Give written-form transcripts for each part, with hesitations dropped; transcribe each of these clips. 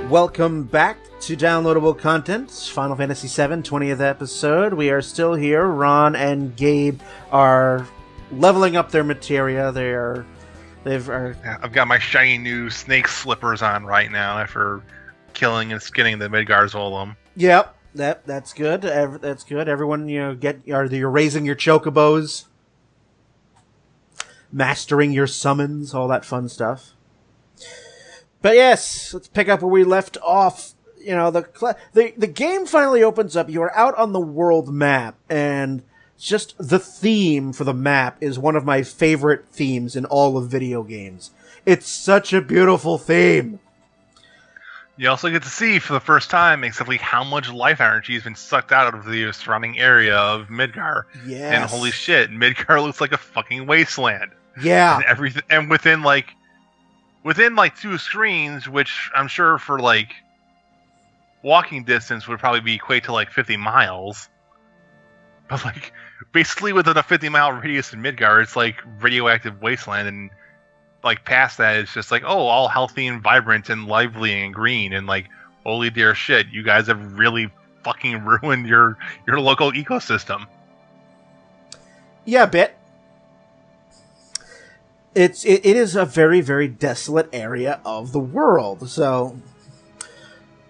Welcome back to Downloadable Content, Final Fantasy VII, 20th episode. We are still here. Ron and Gabe are leveling up their materia. I've got my shiny new snake slippers on right now after killing and skinning the Midgar Zolom. Yep, that's good. That's good. Everyone, you're raising your chocobos, mastering your summons, all that fun stuff. But yes, let's pick up where we left off. The game finally opens up. You are out on the world map, and just the theme for the map is one of my favorite themes in all of video games. It's such a beautiful theme. You also get to see for the first time exactly how much life energy has been sucked out of the surrounding area of Midgar. Yes. And holy shit, Midgar looks like a fucking wasteland. Yeah. And everything, and within two screens, which I'm sure for walking distance would probably equate to 50 miles. But basically within a 50-mile radius in Midgar, it's radioactive wasteland, and past that it's just all healthy and vibrant and lively and green, and holy dear shit, you guys have really fucking ruined your local ecosystem. Yeah, a bit. It is a very, very desolate area of the world. So,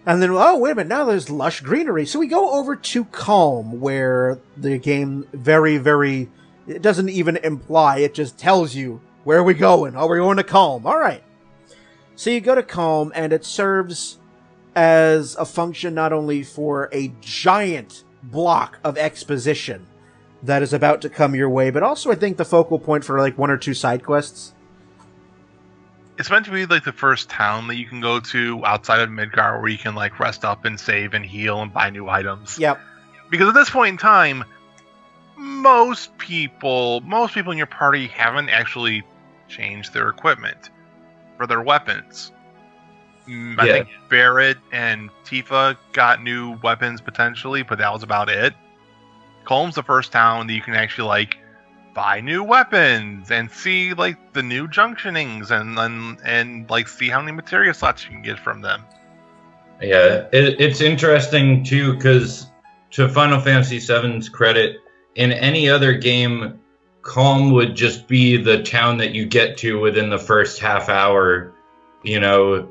and then, oh, wait a minute, now there's lush greenery. So we go over to Calm, where the game it doesn't even imply, it just tells you, where are we going? Oh, we're going to Calm. All right. So you go to Calm, and it serves as a function not only for a giant block of exposition that is about to come your way, but also I think the focal point for one or two side quests. It's meant to be the first town that you can go to outside of Midgar where you can rest up and save and heal and buy new items. Yep. Because at this point in time, most people in your party haven't actually changed their equipment for their weapons. I think Barrett and Tifa got new weapons potentially, but that was about it. Colm's the first town that you can actually buy new weapons and see the new junctionings and see how many materia slots you can get from them. Yeah, it's interesting too, because to Final Fantasy VII's credit, in any other game, Calm would just be the town that you get to within the first half hour. It's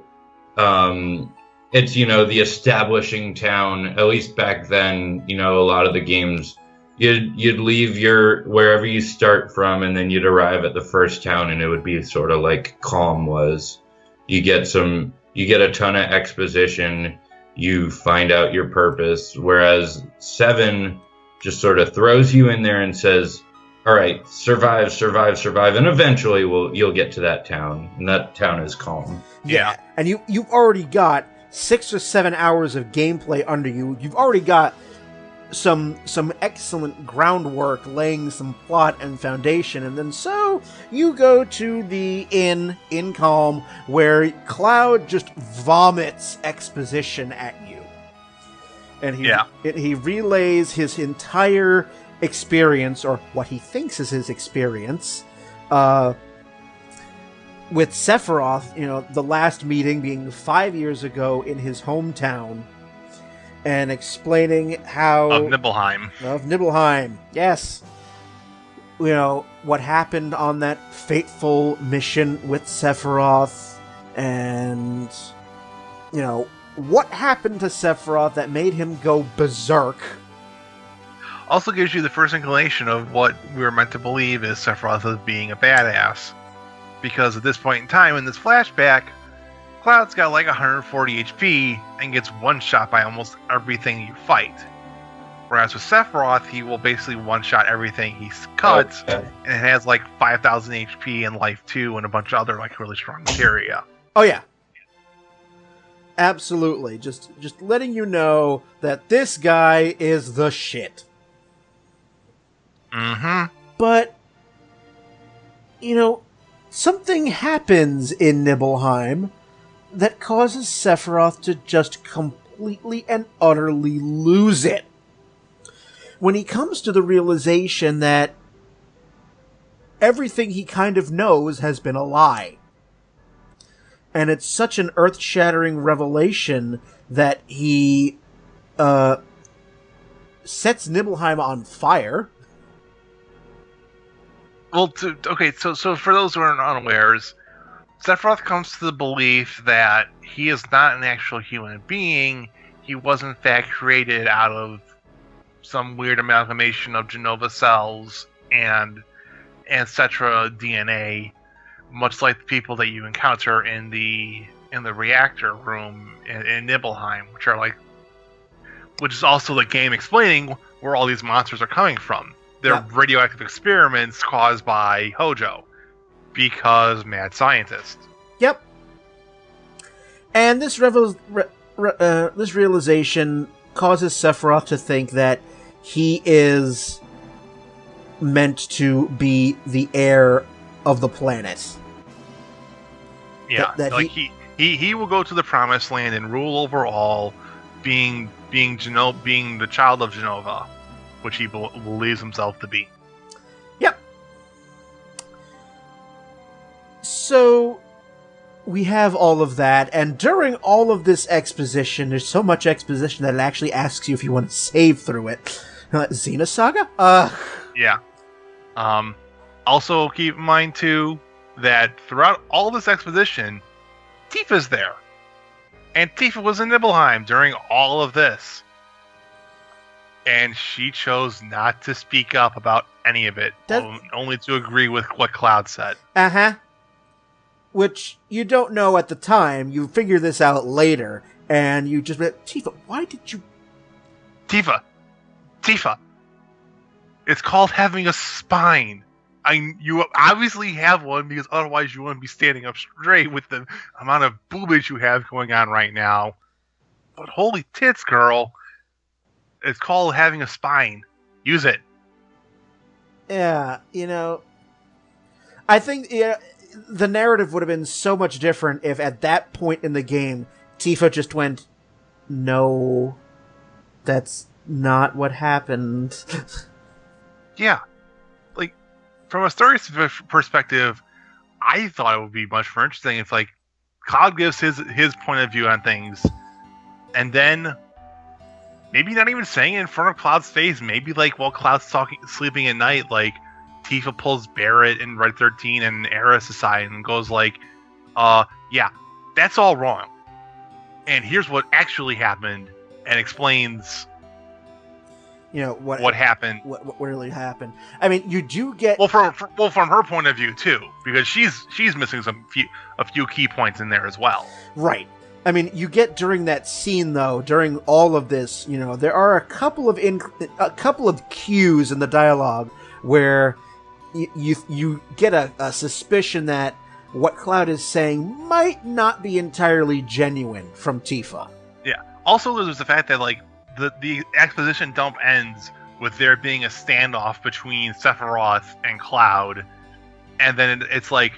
the establishing town. At least back then, a lot of the games, you'd leave wherever you start from, and then you'd arrive at the first town, and it would be sort of like Calm was. You get a ton of exposition, you find out your purpose, whereas 7 just sort of throws you in there and says, all right, survive, and eventually you'll get to that town, and that town is Calm. Yeah, and you've already got 6 or 7 hours of gameplay under you. You've already got some excellent groundwork, laying some plot and foundation, and then so you go to the inn in Calm, where Cloud just vomits exposition at you, and he relays his entire experience, or what he thinks is his experience, with Sephiroth, the last meeting being 5 years ago in his hometown, and explaining how... Of Nibelheim, yes. What happened on that fateful mission with Sephiroth, and, what happened to Sephiroth that made him go berserk. Also gives you the first inclination of what we were meant to believe is Sephiroth as being a badass. Because at this point in time, in this flashback, Cloud's got 140 HP and gets one-shot by almost everything you fight. Whereas with Sephiroth, he will basically one-shot everything he cuts, and it has 5,000 HP and life 2 and a bunch of other really strong materia. Oh yeah. Absolutely. Just letting you know that this guy is the shit. Mm-hmm. But, something happens in Nibelheim that causes Sephiroth to just completely and utterly lose it. When he comes to the realization that everything he kind of knows has been a lie. And it's such an earth-shattering revelation that he sets Nibelheim on fire. Well, so for those who are unawares, Sephiroth comes to the belief that he is not an actual human being. He was in fact created out of some weird amalgamation of Genova cells and Cetra DNA, much like the people that you encounter in the reactor room in Nibelheim, which is also the game explaining where all these monsters are coming from. They're radioactive experiments caused by Hojo, because mad scientist. Yep. And this this realization causes Sephiroth to think that he is meant to be the heir of the planet. Yeah, he will go to the Promised Land and rule over all, being the child of Genova, which he believes himself to be. Yep. So we have all of that, and during all of this exposition, there's so much exposition that it actually asks you if you want to save through it. Xena Saga? Yeah. Also keep in mind too that throughout all this exposition, Tifa's there. And Tifa was in Nibelheim during all of this. And she chose not to speak up about any of it, only to agree with what Cloud said. Uh-huh. Which you don't know at the time. You figure this out later, and you just went, Tifa, why did you... Tifa! It's called having a spine. You obviously have one, because otherwise you wouldn't be standing up straight with the amount of boobage you have going on right now. But holy tits, girl. It's called having a spine. Use it. Yeah, I think the narrative would have been so much different if at that point in the game, Tifa just went, no, that's not what happened. Yeah. From a story perspective, I thought it would be much more interesting if, Cloud gives his point of view on things, and then maybe not even saying it in front of Cloud's face. Maybe while Cloud's sleeping at night, Tifa pulls Barrett and Red 13 and Eris aside and goes yeah, that's all wrong. And here's what actually happened, and explains what happened. What really happened. I mean, you do get from her point of view too, because she's missing a few key points in there as well. Right. I mean, you get during that scene though, during all of this, there are a couple of cues in the dialogue where you get a suspicion that what Cloud is saying might not be entirely genuine from Tifa. Yeah. Also, there's the fact that the exposition dump ends with there being a standoff between Sephiroth and Cloud, and then it's cut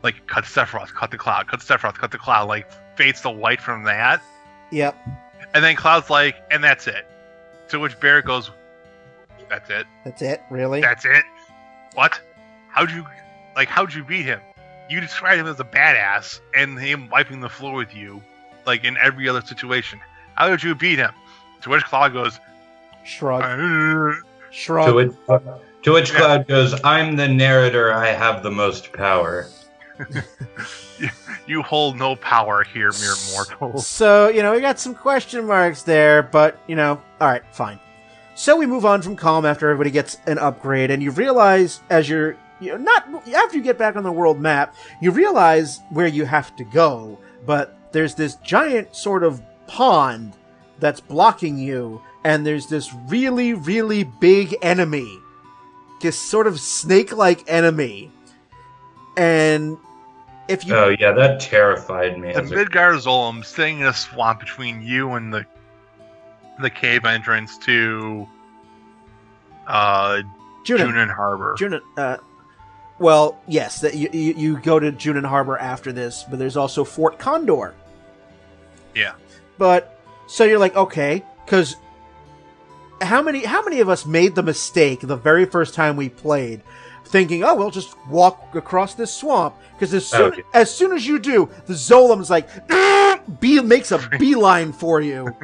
to Sephiroth, cut to Cloud, cut to Sephiroth, cut to Cloud, fades to white from that. Yep. And then Cloud's and that's it. To which Barrett goes, that's it? That's it? Really? That's it? What? How'd you beat him? You described him as a badass, and him wiping the floor with you, in every other situation. How did you beat him? To which Cloud goes, shrug. Shrug. To which Cloud goes, I'm the narrator, I have the most power. You hold no power here, mere mortal. So, we got some question marks there, but, alright, fine. So we move on from Calm after everybody gets an upgrade, and you realize as you're, after you get back on the world map, you realize where you have to go, but there's this giant sort of pond that's blocking you, and there's this really, really big enemy. This sort of snake-like enemy. And if you... Oh, yeah, that terrified me. The Midgar Zolom sitting in a swamp between you and the cave entrance to Junin Harbor. Well, yes, you go to Junin Harbor after this, but there's also Fort Condor. Yeah. But... So you're okay, because how many of us made the mistake the very first time we played, thinking, oh, we'll just walk across this swamp. Because as soon as you do, the Zolem's like, makes a beeline for you.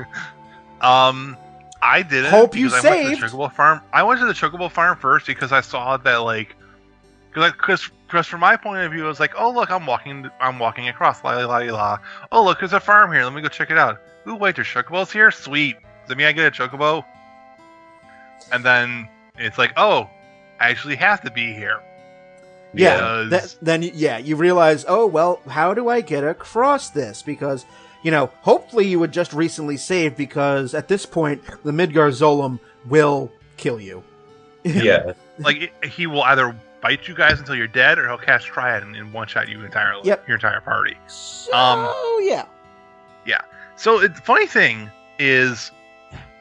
I didn't. Hope you saved. I went to the Chocobo farm. I went to the Chocobo farm first because I saw that, like, because from my point of view, I was like, oh look, I'm walking across, la la la la. Oh look, there's a farm here. Let me go check it out. Ooh, wait, there's chocobos here. Sweet. Does that mean I get a chocobo? And then it's like, oh, I actually have to be here. Yeah. Then you realize, oh well, how do I get across this? Because hopefully you would just recently save, because at this point the Midgar Zolom will kill you. Yeah. Like he will either bite you guys until you're dead, or he'll cast Triad and one-shot you entirely. Yep. Your entire party. So, yeah. Yeah. So the funny thing is,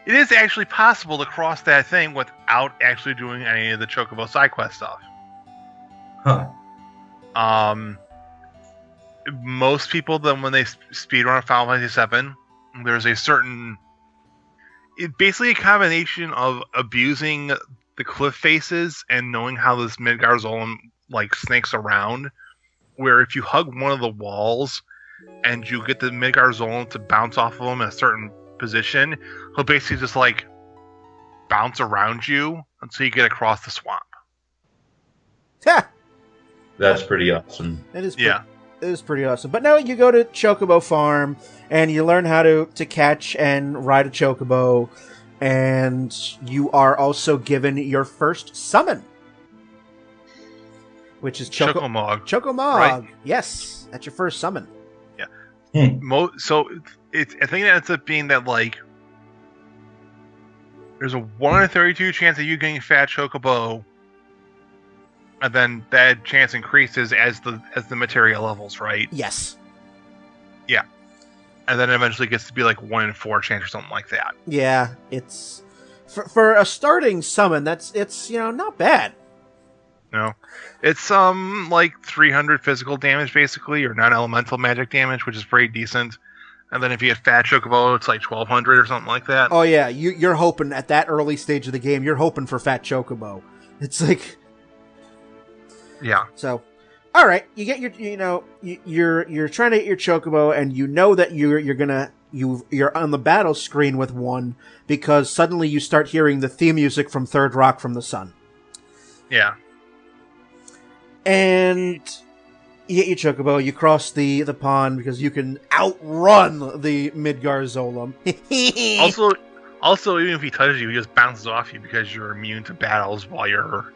it is actually possible to cross that thing without actually doing any of the Chocobo side quest stuff. Huh. Most people, then when they speedrun Final Fantasy VII, there's a certain... It's basically a combination of abusing the cliff faces and knowing how this Midgar Zolom like snakes around, where if you hug one of the walls and you get the Midgar Zolom to bounce off of them in a certain position, he'll basically just like bounce around you until you get across the swamp. Ha! That's pretty awesome. It is pretty awesome. But now you go to Chocobo Farm and you learn how to catch and ride a Chocobo. And you are also given your first summon, which is Chocomog. Chocomog, right? Yes, that's your first summon. Yeah. So I think that ends up being that, like, there's a 1 in 32 chance of you getting Fat Chocobo, and then that chance increases as the Materia levels, right? Yes. Yeah. And then eventually gets to be like 1 in 4 chance or something like that. Yeah, it's for a starting summon. It's not bad. No, it's like 300 physical damage basically, or non-elemental magic damage, which is pretty decent. And then if you get Fat Chocobo, it's like 1200 or something like that. Oh yeah, you're hoping at that early stage of the game, you're hoping for Fat Chocobo. It's like, yeah. So. All right, you get you're trying to get your Chocobo, and you know that you're on the battle screen with one, because suddenly you start hearing the theme music from Third Rock from the Sun. Yeah. And you get your Chocobo, you cross the pond because you can outrun the Midgar Zolom. also, even if he touches you, he just bounces off you because you're immune to battles while you're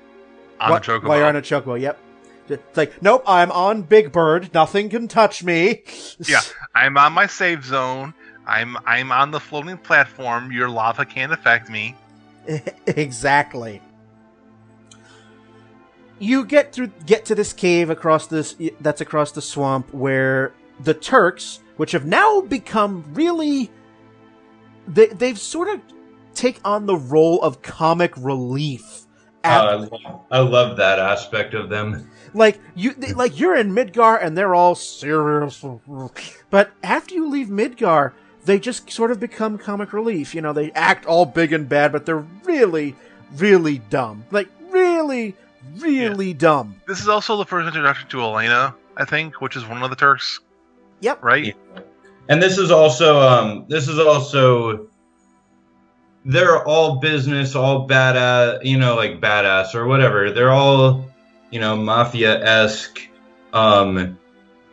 on a Chocobo. While you're on a Chocobo, yep. It's like, nope, I'm on Big Bird. Nothing can touch me. Yeah, I'm on my safe zone. I'm on the floating platform. Your lava can't affect me. Exactly. You get to this cave that's across the swamp, where the Turks, which have now become really, they've sort of take on the role of comic relief. I love that aspect of them. Like you're in Midgar and they're all serious, but after you leave Midgar, they just sort of become comic relief. They act all big and bad, but they're really, really dumb. Like really, really dumb. This is also the first introduction to Elena, I think, which is one of the Turks. Yep. Right. Yeah. And this is also they're all business, all badass, like badass or whatever. They're all, mafia-esque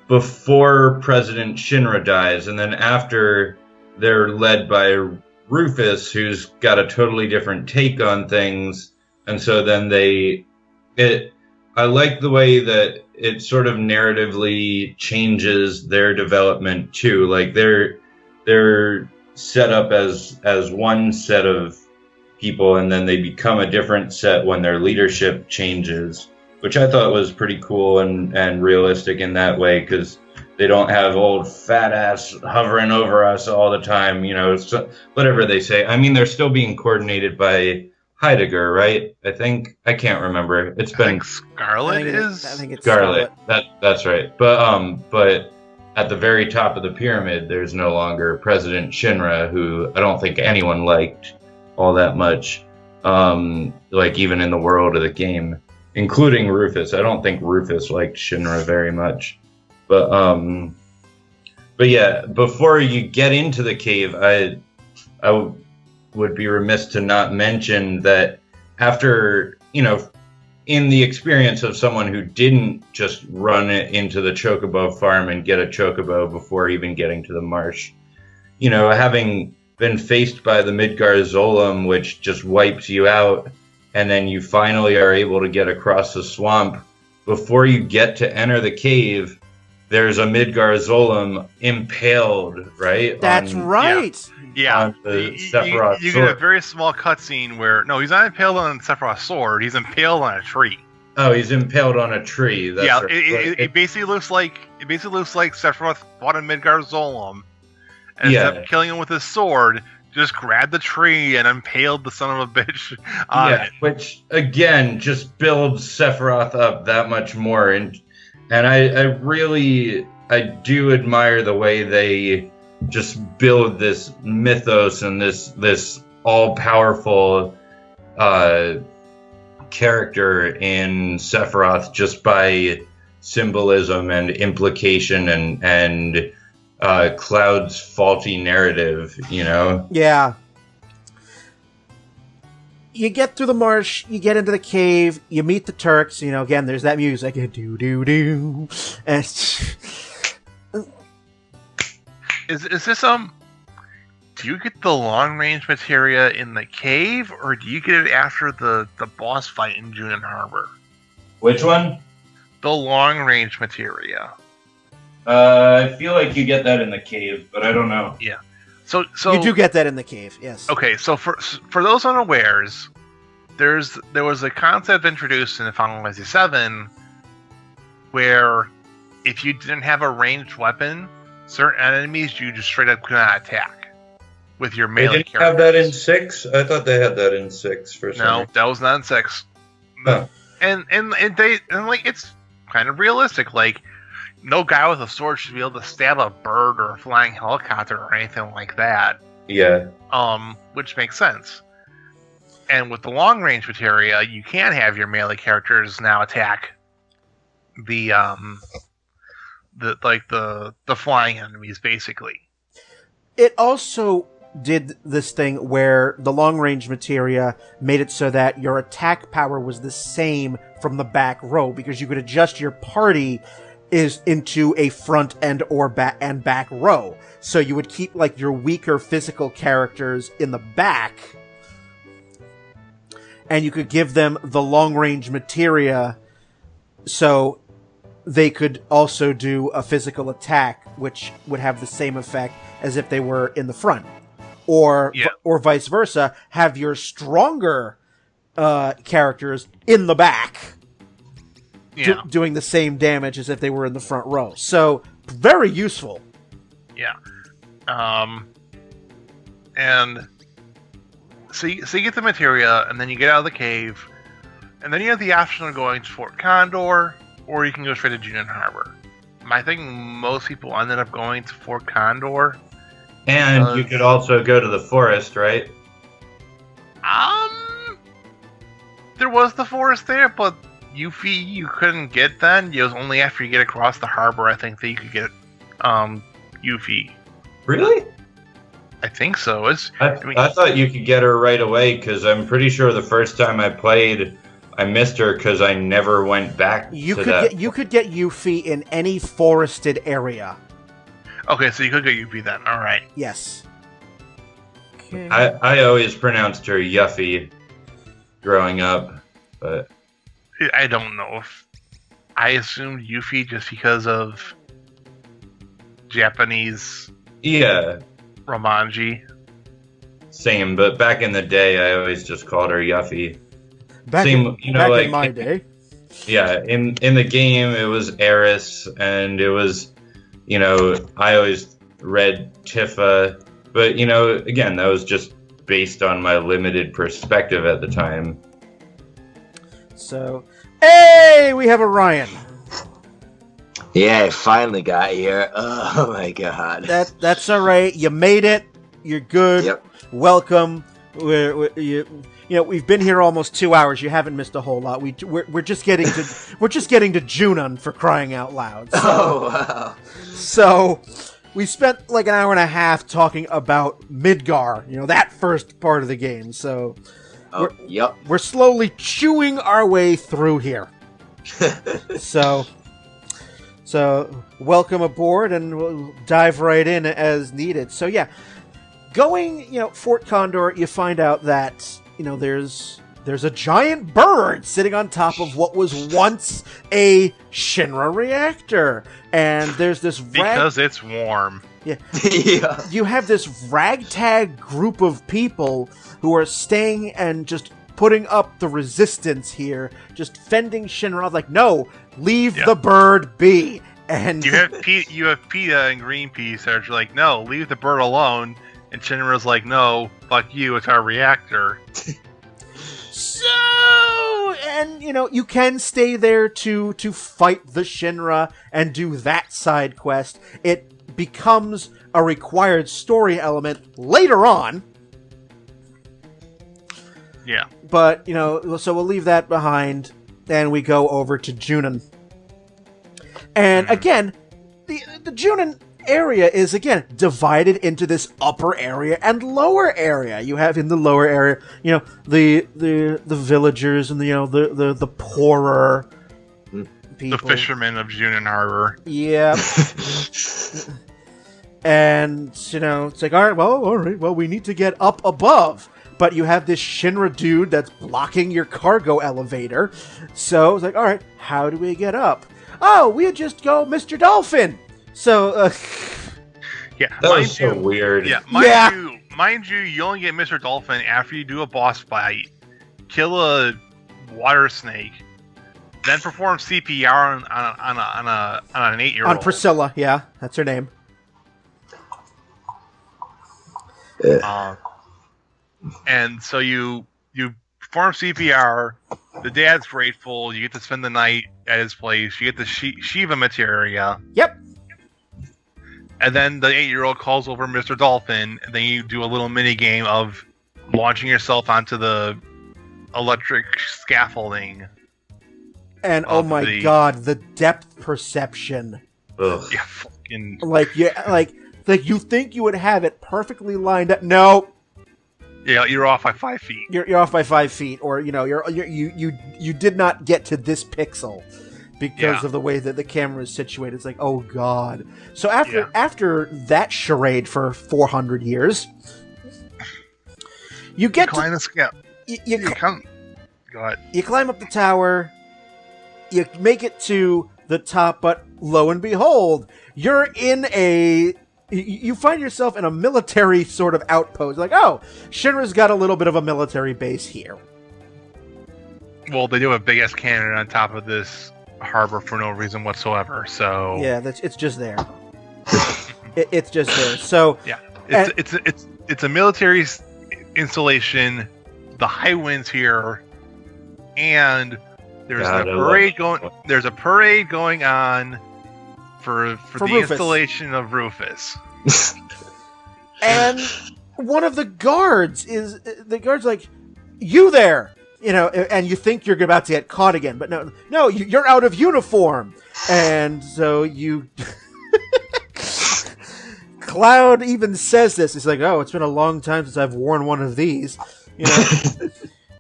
before President Shinra dies. And then after, they're led by Rufus, who's got a totally different take on things. And so then I like the way that it sort of narratively changes their development too. Like they're set up as one set of people, and then they become a different set when their leadership changes, which I thought was pretty cool and realistic in that way, because they don't have old fat ass hovering over us all the time, so whatever they say. I mean, they're still being coordinated by Heidegger, right? I can't remember. I think Scarlet is. I think it's Scarlet. That's right. But at the very top of the pyramid, there's no longer President Shinra, who I don't think anyone liked all that much, like even in the world of the game. including Rufus. I don't think Rufus liked Shinra very much. But yeah, before you get into the cave, I would be remiss to not mention that after, in the experience of someone who didn't just run into the Chocobo farm and get a Chocobo before even getting to the marsh, having been faced by the Midgar Zolom, which just wipes you out, and then you finally are able to get across the swamp, before you get to enter the cave, there's a Midgar Zolom impaled, right? That's right. Yeah. On the Sephiroth you sword. get a very small cutscene where he's not impaled on Sephiroth's sword. He's impaled on a tree. Oh, he's impaled on a tree. That's right. It basically looks like Sephiroth fought a Midgar Zolom, and instead of killing him with his sword, just grabbed the tree and impaled the son of a bitch on it. Which again just builds Sephiroth up that much more, and I do admire the way they just build this mythos and this all-powerful character in Sephiroth just by symbolism and implication and Cloud's faulty narrative, Yeah. You get through the marsh, you get into the cave, you meet the Turks, again, there's that music, do-do-do, and Is this do you get the long range materia in the cave, or do you get it after the boss fight in Junin Harbor? Which one? The long range materia. I feel like you get that in the cave, but I don't know. Yeah. So you do get that in the cave, yes. Okay, so for those unawares, there was a concept introduced in Final Fantasy VII where if you didn't have a ranged weapon, certain enemies you just straight up could not attack with your melee characters. They didn't have that in 6? I thought they had that in 6 for some reason. No, that was not in 6. Oh. And it's kind of realistic. Like, no guy with a sword should be able to stab a bird or a flying helicopter or anything like that. Yeah. Which makes sense. And with the long range materia, you can have your melee characters now attack the flying enemies, basically. It also did this thing where the long range materia made it so that your attack power was the same from the back row, because you could adjust your party is into a front and or back row. So you would keep like your weaker physical characters in the back, and you could give them the long range materia so they could also do a physical attack, which would have the same effect as if they were in the front. Or vice versa, have your stronger characters in the back doing the same damage as if they were in the front row. So, very useful. Yeah. And so you get the materia, and then you get out of the cave, and then you have the option of going to Fort Condor, or you can go straight to Junin Harbor. I think most people ended up going to Fort Condor. And you could also go to the forest, right? There was the forest there, but Yuffie you couldn't get then. It was only after you get across the harbor, I think, that you could get Yuffie. Really? I think so. I thought you could get her right away, because I'm pretty sure the first time I played, I missed her because I never went back you could get Yuffie in any forested area. Okay, so you could get Yuffie then. All right. Yes. Okay. I always pronounced her Yuffie growing up, but I don't know if I assumed Yuffie just because of Japanese. Yeah. Romanji. Same, but back in the day, I always just called her Yuffie. Back in my day. Yeah, in the game, it was Eris, and it was, I always read Tifa, but, again, that was just based on my limited perspective at the time. So, hey, we have a Ryan. Yeah, I finally got here. Oh my god. That's all right. You made it. You're good. Yep. Welcome. we've been here almost 2 hours. You haven't missed a whole lot. We're just getting to Junon, for crying out loud. So, Oh, wow. so we spent like an hour and a half talking about Midgar. That first part of the game. So Oh, yep. we're slowly chewing our way through here. So welcome aboard, and we'll dive right in as needed. So yeah, going, Fort Condor, you find out that, there's a giant bird sitting on top of what was once a Shinra reactor, and there's this because it's warm. Yeah. Yeah. You have this ragtag group of people who are staying and just putting up the resistance here, just fending Shinra off, like, no, leave the bird be. And You have PETA and Greenpeace that are like, no, leave the bird alone. And Shinra's like, no, fuck you, it's our reactor. so, and you can stay there to fight the Shinra and do that side quest. It becomes a required story element later on. Yeah. But, so we'll leave that behind, and we go over to Junon. And again, the Junon area is, again, divided into this upper area and lower area. You have in the lower area, the villagers and the poorer people. The fishermen of Junon Harbor. Yeah. And, it's like, all right, well, we need to get up above. But you have this Shinra dude that's blocking your cargo elevator. So it's like, all right, how do we get up? Oh, we just go Mr. Dolphin. So, Yeah, That was so weird. Yeah, mind you, you only get Mr. Dolphin after you do a boss fight, kill a water snake, then perform CPR on an 8-year-old. on Priscilla, yeah, that's her name. And so you perform CPR. The dad's grateful. You get to spend the night at his place. You get the Shiva Materia. Yep. And then the 8-year-old calls over Mr. Dolphin. And then you do a little mini game of launching yourself onto the electric scaffolding. And oh my god, the depth perception. Ugh. Yeah, fucking. Like you think you would have it perfectly lined up. No. Yeah, you're off by 5 feet. You're off by 5 feet, or you did not get to this pixel because of the way that the camera is situated. It's like, oh god. So after that charade for 400 years, you get climb the scale. Go ahead. You climb up the tower. You make it to the top, but lo and behold, you're in you find yourself in a military sort of outpost. Like, oh, Shinra's got a little bit of a military base here. Well, they do have a big ass cannon on top of this harbor for no reason whatsoever. So yeah, it's just there. It's just there. So yeah, it's a military installation. The high winds here, and there's a parade going on for the Rufus. installation of Rufus. And one of the guards like, you there, and you think you're about to get caught again, but no, you're out of uniform. And so you Cloud even says this. It's like, oh, it's been a long time since I've worn one of these.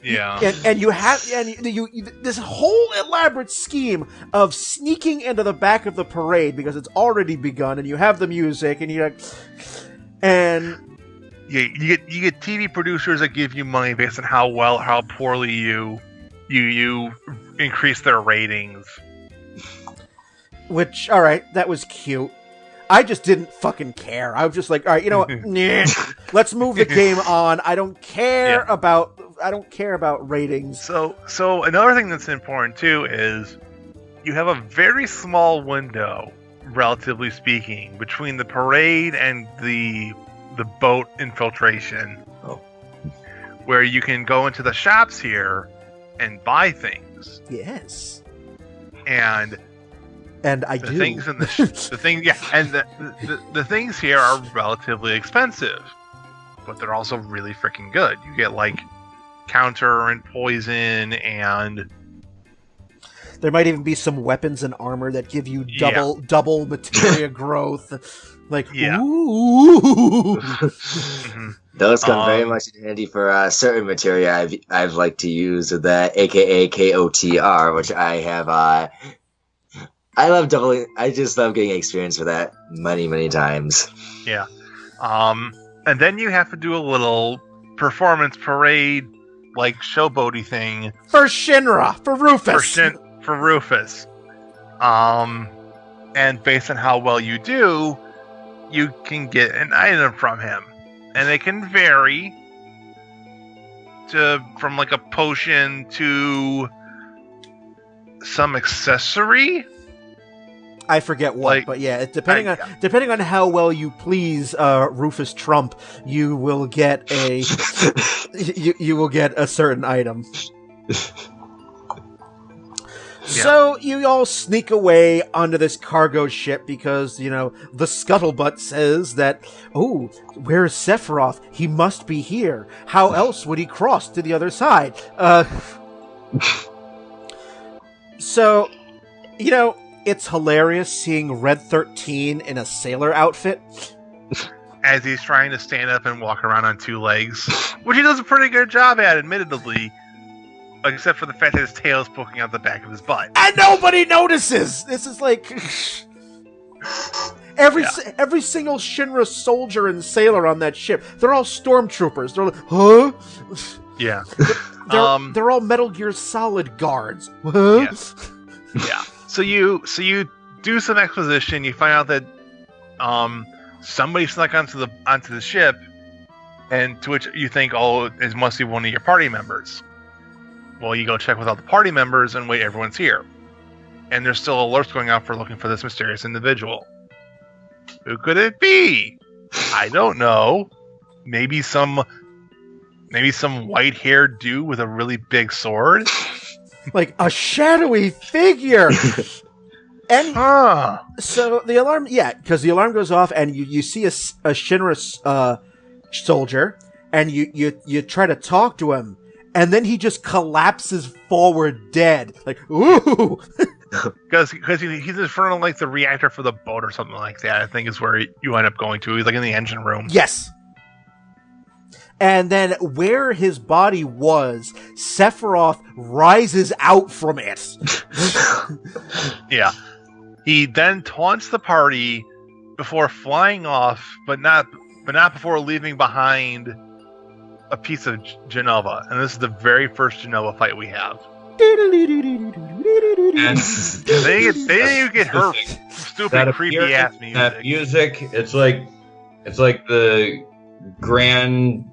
Yeah. And you have you this whole elaborate scheme of sneaking into the back of the parade because it's already begun, and you have the music, and you're like, and yeah, you get TV producers that give you money based on how poorly you increase their ratings. Which, all right, that was cute. I just didn't fucking care. I was just like, all right, you know what? Nah, let's move the game on. I don't care about ratings. So another thing that's important too is you have a very small window, relatively speaking, between the parade and the boat infiltration. Oh. Where you can go into the shops here and buy things. Yes. And I the do. things in the the things here are relatively expensive, but they're also really freaking good. You get like counter and poison, and there might even be some weapons and armor that give you double materia growth. Like, ooh. Those come very much in handy for certain materia I've liked to use with that, aka KOTR, which I have. I love doubling. I just love getting experience for that many times. Yeah. And then you have to do a little performance parade, like showboaty thing for Shinra, for Rufus. For Rufus. And based on how well you do, you can get an item from him. And it can vary from like a potion to some accessory. I forget what, but yeah, depending on how well you please Rufus Trump, you will get a you will get a certain item. So you all sneak away onto this cargo ship because, you know, the scuttlebutt says that, oh, where's Sephiroth? He must be here. How else would he cross to the other side? So, you know, it's hilarious seeing Red 13 in a sailor outfit. As he's trying to stand up and walk around on two legs. Which he does a pretty good job at, admittedly. Except for the fact that his tail is poking out the back of his butt. And nobody notices! This is like... every single Shinra soldier and sailor on that ship, they're all stormtroopers. They're like, huh? Yeah. They're all Metal Gear Solid guards. Huh? Yeah. So you do some exposition. You find out that somebody snuck onto the ship, and to which you think, oh, it must be one of your party members. Well, you go check with all the party members, and wait, everyone's here, and there's still alerts going out for looking for this mysterious individual. Who could it be? I don't know. Maybe some white-haired dude with a really big sword. Like a shadowy figure. And so the alarm, because the alarm goes off, and you see a Shinra soldier, and you try to talk to him, and then he just collapses forward dead. Like, ooh! Because he's in front of like the reactor for the boat or something like that, I think is where you end up going to. He's like in the engine room. Yes. And then where his body was, Sephiroth rises out from it. Yeah. He then taunts the party before flying off, but not before leaving behind a piece of Genova. And this is the very first Genova fight we have. And they get her stupid, creepy ass music. That music, it's like the grand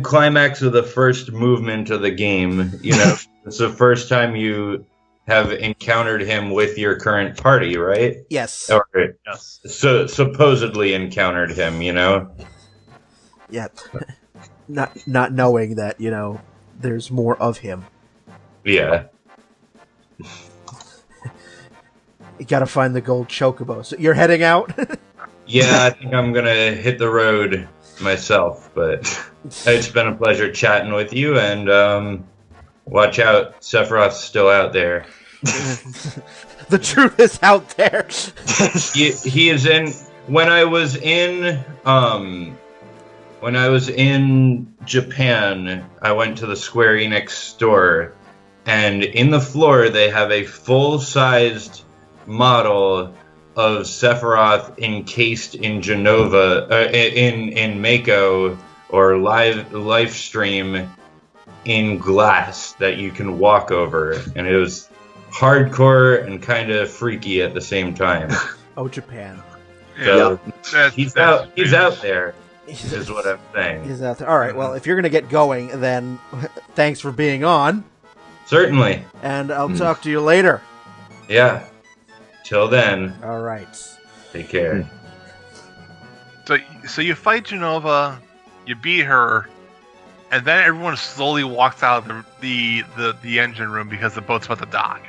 climax of the first movement of the game. You know, it's the first time you have encountered him with your current party, right? Yes. Or so supposedly encountered him, you know? Yep. Not knowing that, you know, there's more of him. Yeah. You gotta find the gold chocobo. So you're heading out? Yeah, I think I'm gonna hit the road myself, but it's been a pleasure chatting with you, and watch out, Sephiroth's still out there. The truth is out there. He is in. When I was in Japan, I went to the Square Enix store, and in the floor they have a full-sized model of Sephiroth encased in Genova, in Mako, or live stream in glass that you can walk over, and it was hardcore and kind of freaky at the same time. Oh, Japan. So he's out there, is what I'm saying. He's out there. All right, well, if you're going to get going, then thanks for being on. Certainly. And I'll talk to you later. Yeah. Till then. All right. Take care. So you fight Genova, you beat her, and then everyone slowly walks out of the engine room because the boat's about to dock.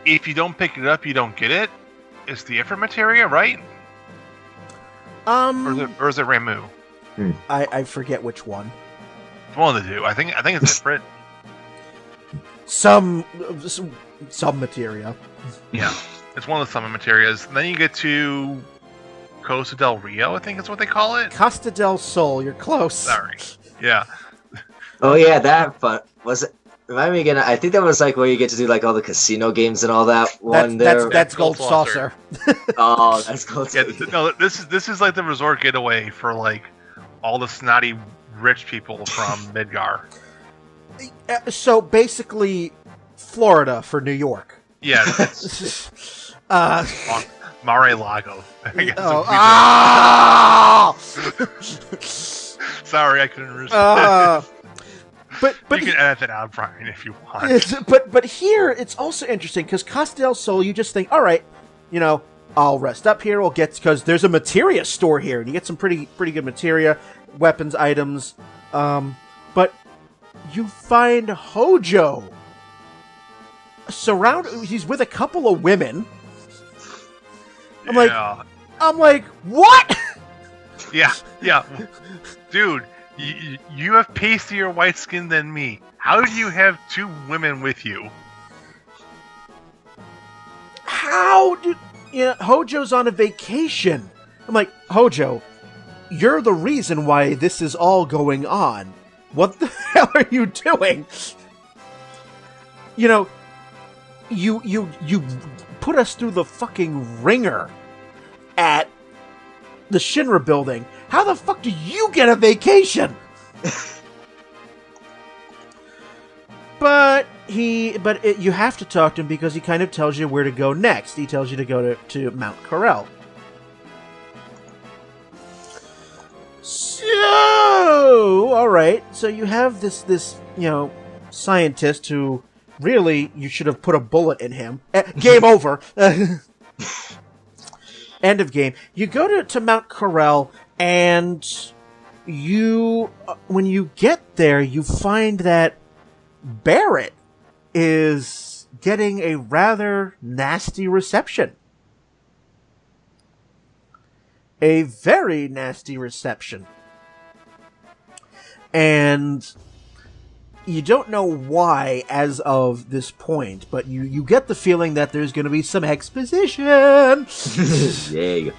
If you don't pick it up, you don't get it. It's the effort materia, right? Or is it Ramu? I forget which one. It's one of the two. I think it's different. Some materia. Yeah, it's one of the summon materias. And then you get to Costa del Rio, I think is what they call it. Costa del Sol. You're close. Sorry. Yeah. Oh yeah, that fun was it. Remind me again. I think that was like where you get to do like all the casino games and all that. That's Gold Saucer. Oh, that's Gold Saucer. Yeah, no, this is like the resort getaway for like all the snotty rich people from Midgar. So basically, Florida for New York. Yeah. Mar-a-Lago. Sorry, I couldn't resist. But you can edit that out, Brian, if you want. But here it's also interesting because Costa del Sol, you just think, all right, I'll rest up here. We'll get because there's a materia store here, and you get some pretty good materia, weapons, items. But you find Hojo he's with a couple of women. I'm like, what? Yeah. Dude, you have pastier white skin than me. How do you have two women with you? Hojo's on a vacation. I'm like, Hojo, you're the reason why this is all going on. What the hell are you doing? You put us through the fucking ringer at the Shinra building. How the fuck do you get a vacation? But you have to talk to him because he kind of tells you where to go next. He tells you to go to Mount Corel. So, all right. So you have this scientist who really you should have put a bullet in him. Game over. End of game. You go to Mount Corel, and when you get there, you find that Barrett is getting a rather nasty reception. A very nasty reception. And you don't know why as of this point, but you get the feeling that there's going to be some exposition. Yeah.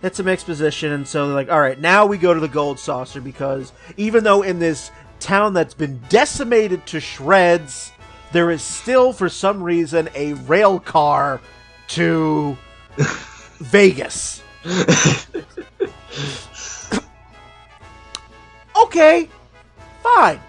That's some exposition, and so they're like, all right, now we go to the Gold Saucer, because even though in this town that's been decimated to shreds, there is still, for some reason, a rail car to Vegas. Okay, fine.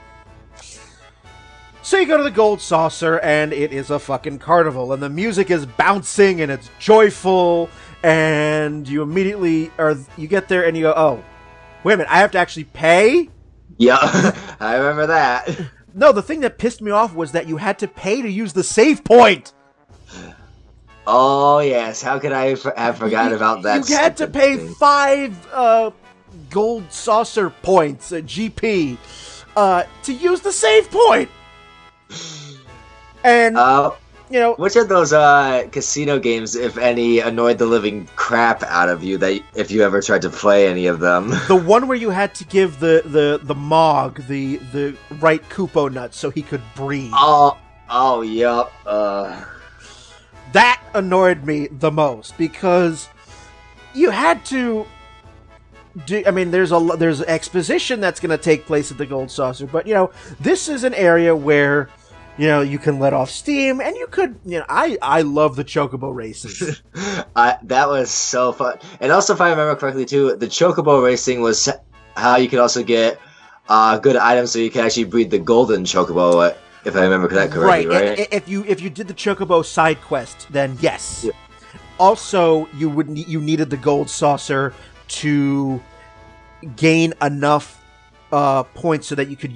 So you go to the Gold Saucer, and it is a fucking carnival, and the music is bouncing, and it's joyful, and you immediately, you get there, and you go, oh, wait a minute, I have to actually pay? Yeah, I remember that. No, the thing that pissed me off was that you had to pay to use the save point. Oh, yes, how could I have forgotten about that? You had to pay 5 Gold Saucer points, GP, to use the save point. And, which of those casino games, if any, annoyed the living crap out of you that if you ever tried to play any of them? The one where you had to give the Mog the right Kupo nuts so he could breathe. Oh, yep. That annoyed me the most because you had to there's exposition that's going to take place at the Gold Saucer, but this is an area where you can let off steam, and you could, I love the chocobo races. That was so fun. And also, if I remember correctly, too, the chocobo racing was how you could also get good items so you can actually breed the golden chocobo, if I remember that correctly, right? And if you did the chocobo side quest, then yes. Yeah. Also, you needed the Gold Saucer to gain enough points so that you could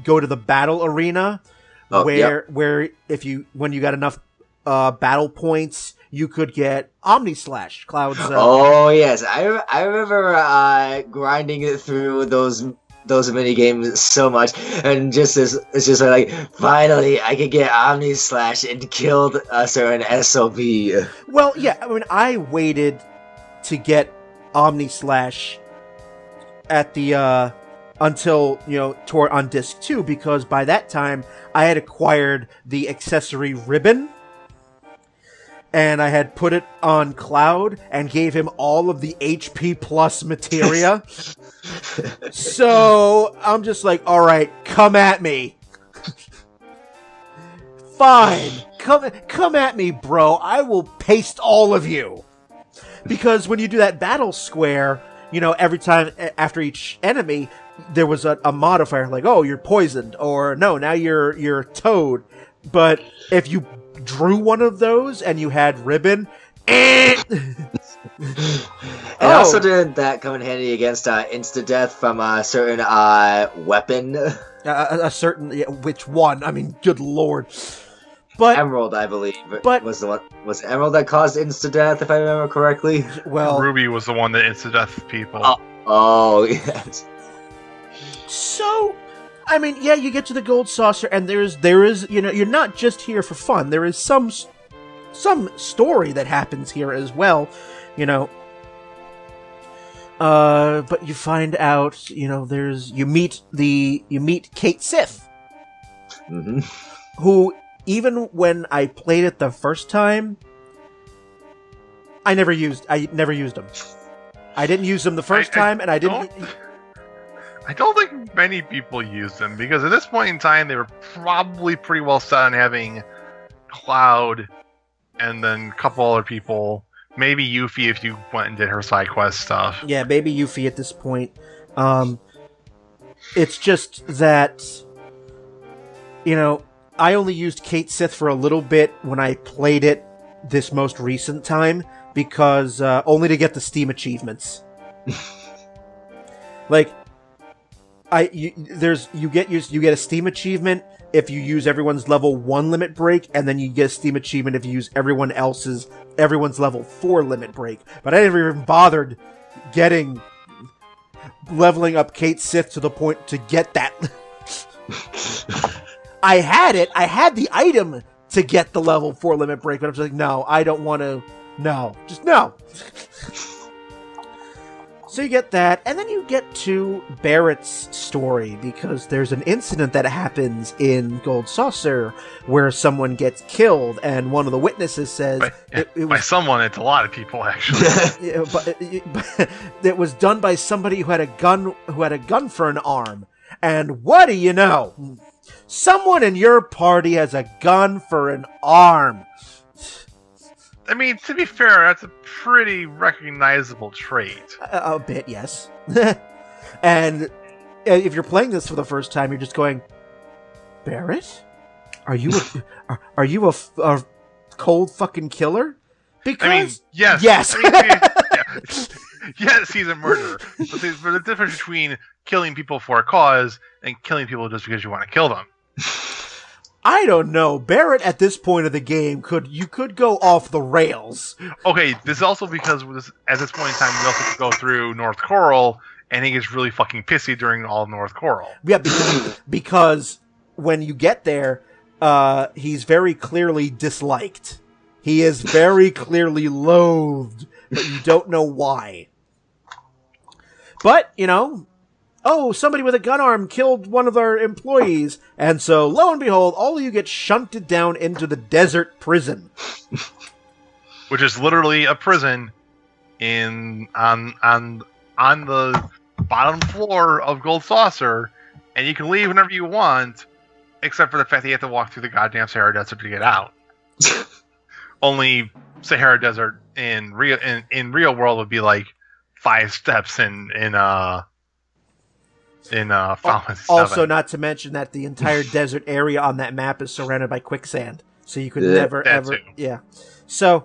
go to the battle arena. When you got enough battle points, you could get Omni Slash. Cloud's. Oh yes, I remember grinding it through those mini games so much, and it's just like finally I could get Omni Slash and killed a certain SOB. Well, yeah, I waited to get Omni Slash at the until, on disc 2, because by that time I had acquired the accessory ribbon, and I had put it on Cloud and gave him all of the HP plus materia. So I'm just like, all right, come at me. Fine. Come at me, bro. I will paste all of you. Because when you do that battle square, every time after each enemy, there was a modifier like, oh, you're poisoned, or no, now you're toad. But if you drew one of those and you had ribbon, and also did that come in handy against insta-death from a certain weapon? A certain... which one? I mean, good lord. But Emerald, I believe, was the one. Was it Emerald that caused insta-death, if I remember correctly? Well, Ruby was the one that insta-death people. Oh, yes. So, I mean, yeah, you get to the Gold Saucer, and there is, you're not just here for fun. There is some story that happens here as well, But you find out, you meet Kate Sith, who, even when I played it the first time, I never used them. I didn't use them the first time, and I didn't. I don't think many people use them, because at this point in time, they were probably pretty well set on having Cloud and then a couple other people. Maybe Yuffie if you went and did her side quest stuff. Yeah, maybe Yuffie at this point. It's just that, I only used Kate Sith for a little bit when I played it this most recent time, because only to get the Steam achievements. Like, you get a Steam achievement if you use everyone's level 1 limit break, and then you get a Steam achievement if you use everyone's level 4 limit break. But I never even bothered leveling up Kate Sith to the point to get that. I had the item to get the level 4 limit break, but I'm just like, no, I don't want to. No. Just no. So you get that, and then you get to Barrett's story, because there's an incident that happens in Gold Saucer where someone gets killed, and one of the witnesses says... By someone, it's a lot of people, actually. but it was done by somebody who had a gun for an arm. And what do you know? Someone in your party has a gun for an arm. I mean, to be fair, that's a pretty recognizable trait. A bit, yes. And if you're playing this for the first time, you're just going, Barrett? Are you a cold fucking killer? Because... I mean, yes. Yes. I mean, yeah. Yes, he's a murderer. But the difference between killing people for a cause and killing people just because you want to kill them. I don't know. Barrett, at this point of the game, could go off the rails. Okay, this is also because at this point in time, we also have to go through North Coral, and he gets really fucking pissy during all of North Coral. Yeah, because when you get there, he's very clearly disliked. He is very clearly loathed, but you don't know why. But, somebody with a gun arm killed one of our employees, and so, lo and behold, all of you get shunted down into the desert prison. Which is literally a prison on the bottom floor of Gold Saucer, and you can leave whenever you want, except for the fact that you have to walk through the goddamn Sahara Desert to get out. Only Sahara Desert in real world would be like 5 steps in Final Fantasy VII. Also, not to mention that the entire desert area on that map is surrounded by quicksand, so you could never ever. Yeah. So,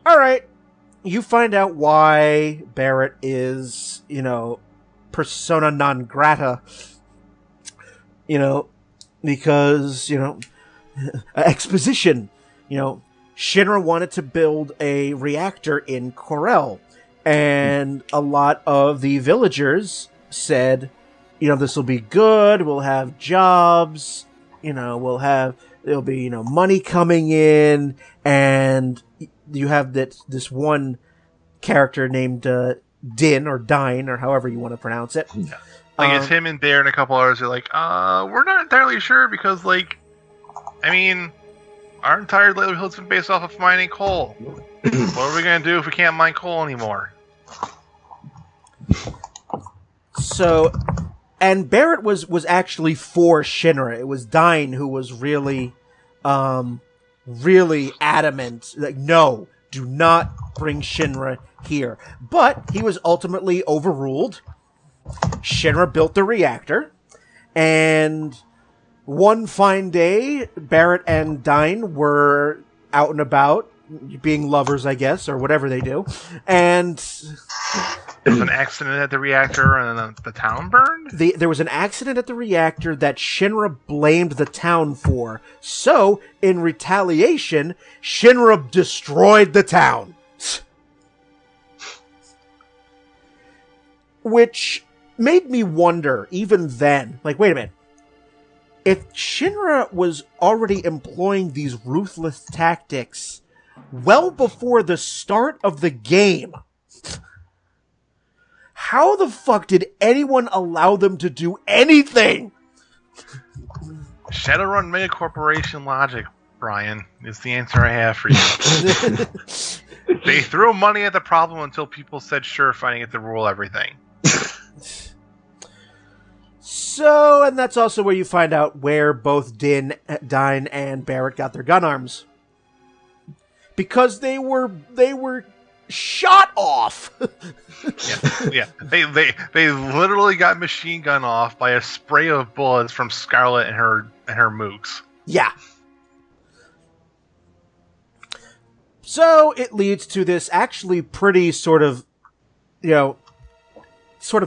all right, you find out why Barrett is, persona non grata. Because exposition. Shinra wanted to build a reactor in Corel, and a lot of the villagers said, this will be good, we'll have jobs, there'll be, money coming in, and you have this one character named Din, or Dine, or however you want to pronounce it. Like, it's him and Bear and a couple others are like, we're not entirely sure because, like, I mean, our entire livelihood's been based off of mining coal. What are we going to do if we can't mine coal anymore? So, and Barrett was actually for Shinra. It was Dine who was really, really adamant. Like, no, do not bring Shinra here. But he was ultimately overruled. Shinra built the reactor, and one fine day, Barrett and Dine were out and about, being lovers, I guess, or whatever they do, and there's an accident at the reactor and the town burned? There was an accident at the reactor that Shinra blamed the town for. So, in retaliation, Shinra destroyed the town. Which made me wonder, even then, like, wait a minute. If Shinra was already employing these ruthless tactics well before the start of the game, how the fuck did anyone allow them to do anything? Shadowrun Mega Corporation logic, Brian, is the answer I have for you. They threw money at the problem until people said, sure, finding it to rule everything. So, and that's also where you find out where both Dine and Barrett got their gun arms. Because they were shot off. yeah. They literally got machine gun off by a spray of bullets from Scarlet and her mooks. Yeah. So it leads to this actually pretty sort of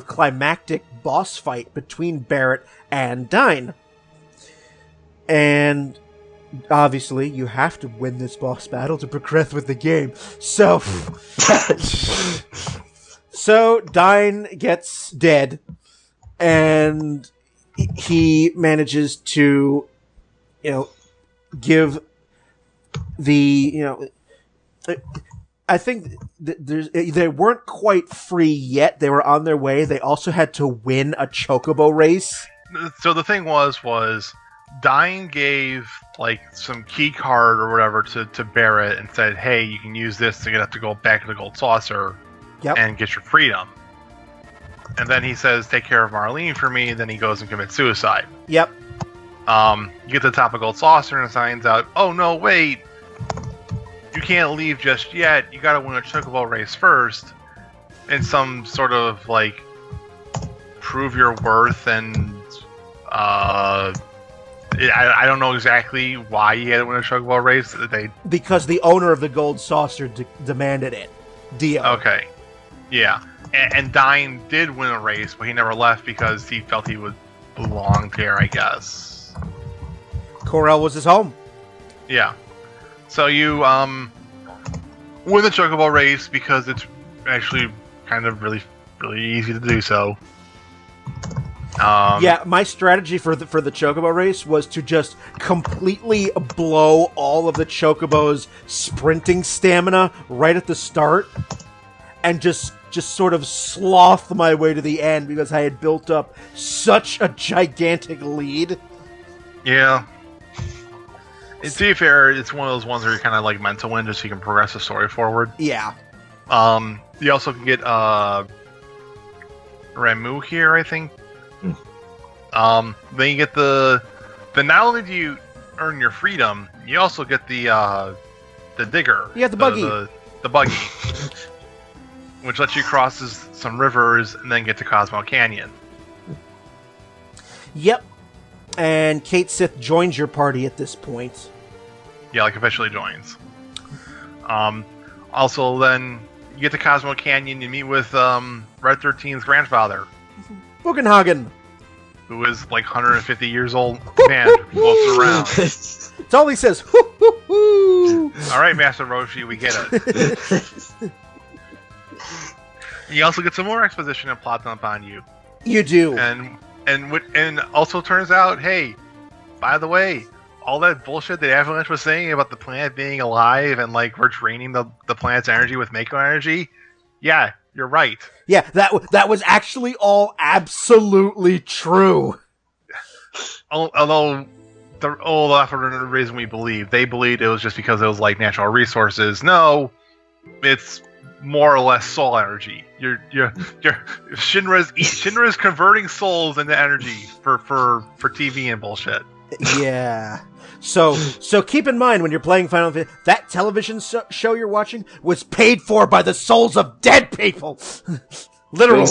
climactic boss fight between Barrett and Dine. And obviously, you have to win this boss battle to progress with the game. So, so Dine gets dead, and he manages to, give the, I think they weren't quite free yet. They were on their way. They also had to win a chocobo race. So the thing was Dine gave like some key card or whatever to Barrett and said, hey, you can use this to go back to the gold saucer and get your freedom. And then he says, take care of Marlene for me, and then he goes and commits suicide. Yep. You get to the top of gold saucer and it finds out, oh no, wait, you can't leave just yet. You gotta win a chocobo race first. In some sort of like prove your worth and I don't know exactly why he had to win a chocobo race. Because the owner of the gold saucer demanded it. Dio. Okay. Yeah. And Dine did win a race, but he never left because he felt he would belong there, I guess. Corel was his home. Yeah. So you win the chocobo race because it's actually kind of really, really easy to do so. Yeah, my strategy for the chocobo race was to just completely blow all of the chocobo's sprinting stamina right at the start, and just sort of sloth my way to the end because I had built up such a gigantic lead. Yeah. And to be fair, it's one of those ones where you're kind of like meant to win just so you can progress the story forward. Yeah. You also can get Ramu here, I think. Then you get not only do you earn your freedom, you also get the digger. Yeah, the buggy. The buggy. Which lets you cross some rivers and then get to Cosmo Canyon. Yep. And Kate Sith joins your party at this point. Yeah, like officially joins. Also, then you get to Cosmo Canyon, you meet with Red 13's grandfather. Bugenhagen. Who is like 150 years old man who floats around. It's all he says. Hoo, hoo, hoo. All right, Master Roshi, we get it. You also get some more exposition and plot dump on you. You do. And also turns out, hey, by the way, all that bullshit that Avalanche was saying about the planet being alive and like we're draining the planet's energy with Mako energy, yeah, You're right. Yeah, that was actually all absolutely true. Although that's the reason they believed it was just because it was like natural resources. No, it's more or less soul energy. Shinra's converting souls into energy for TV and bullshit. Yeah. So keep in mind when you're playing Final Fantasy, that television show you're watching was paid for by the souls of dead people. Literally.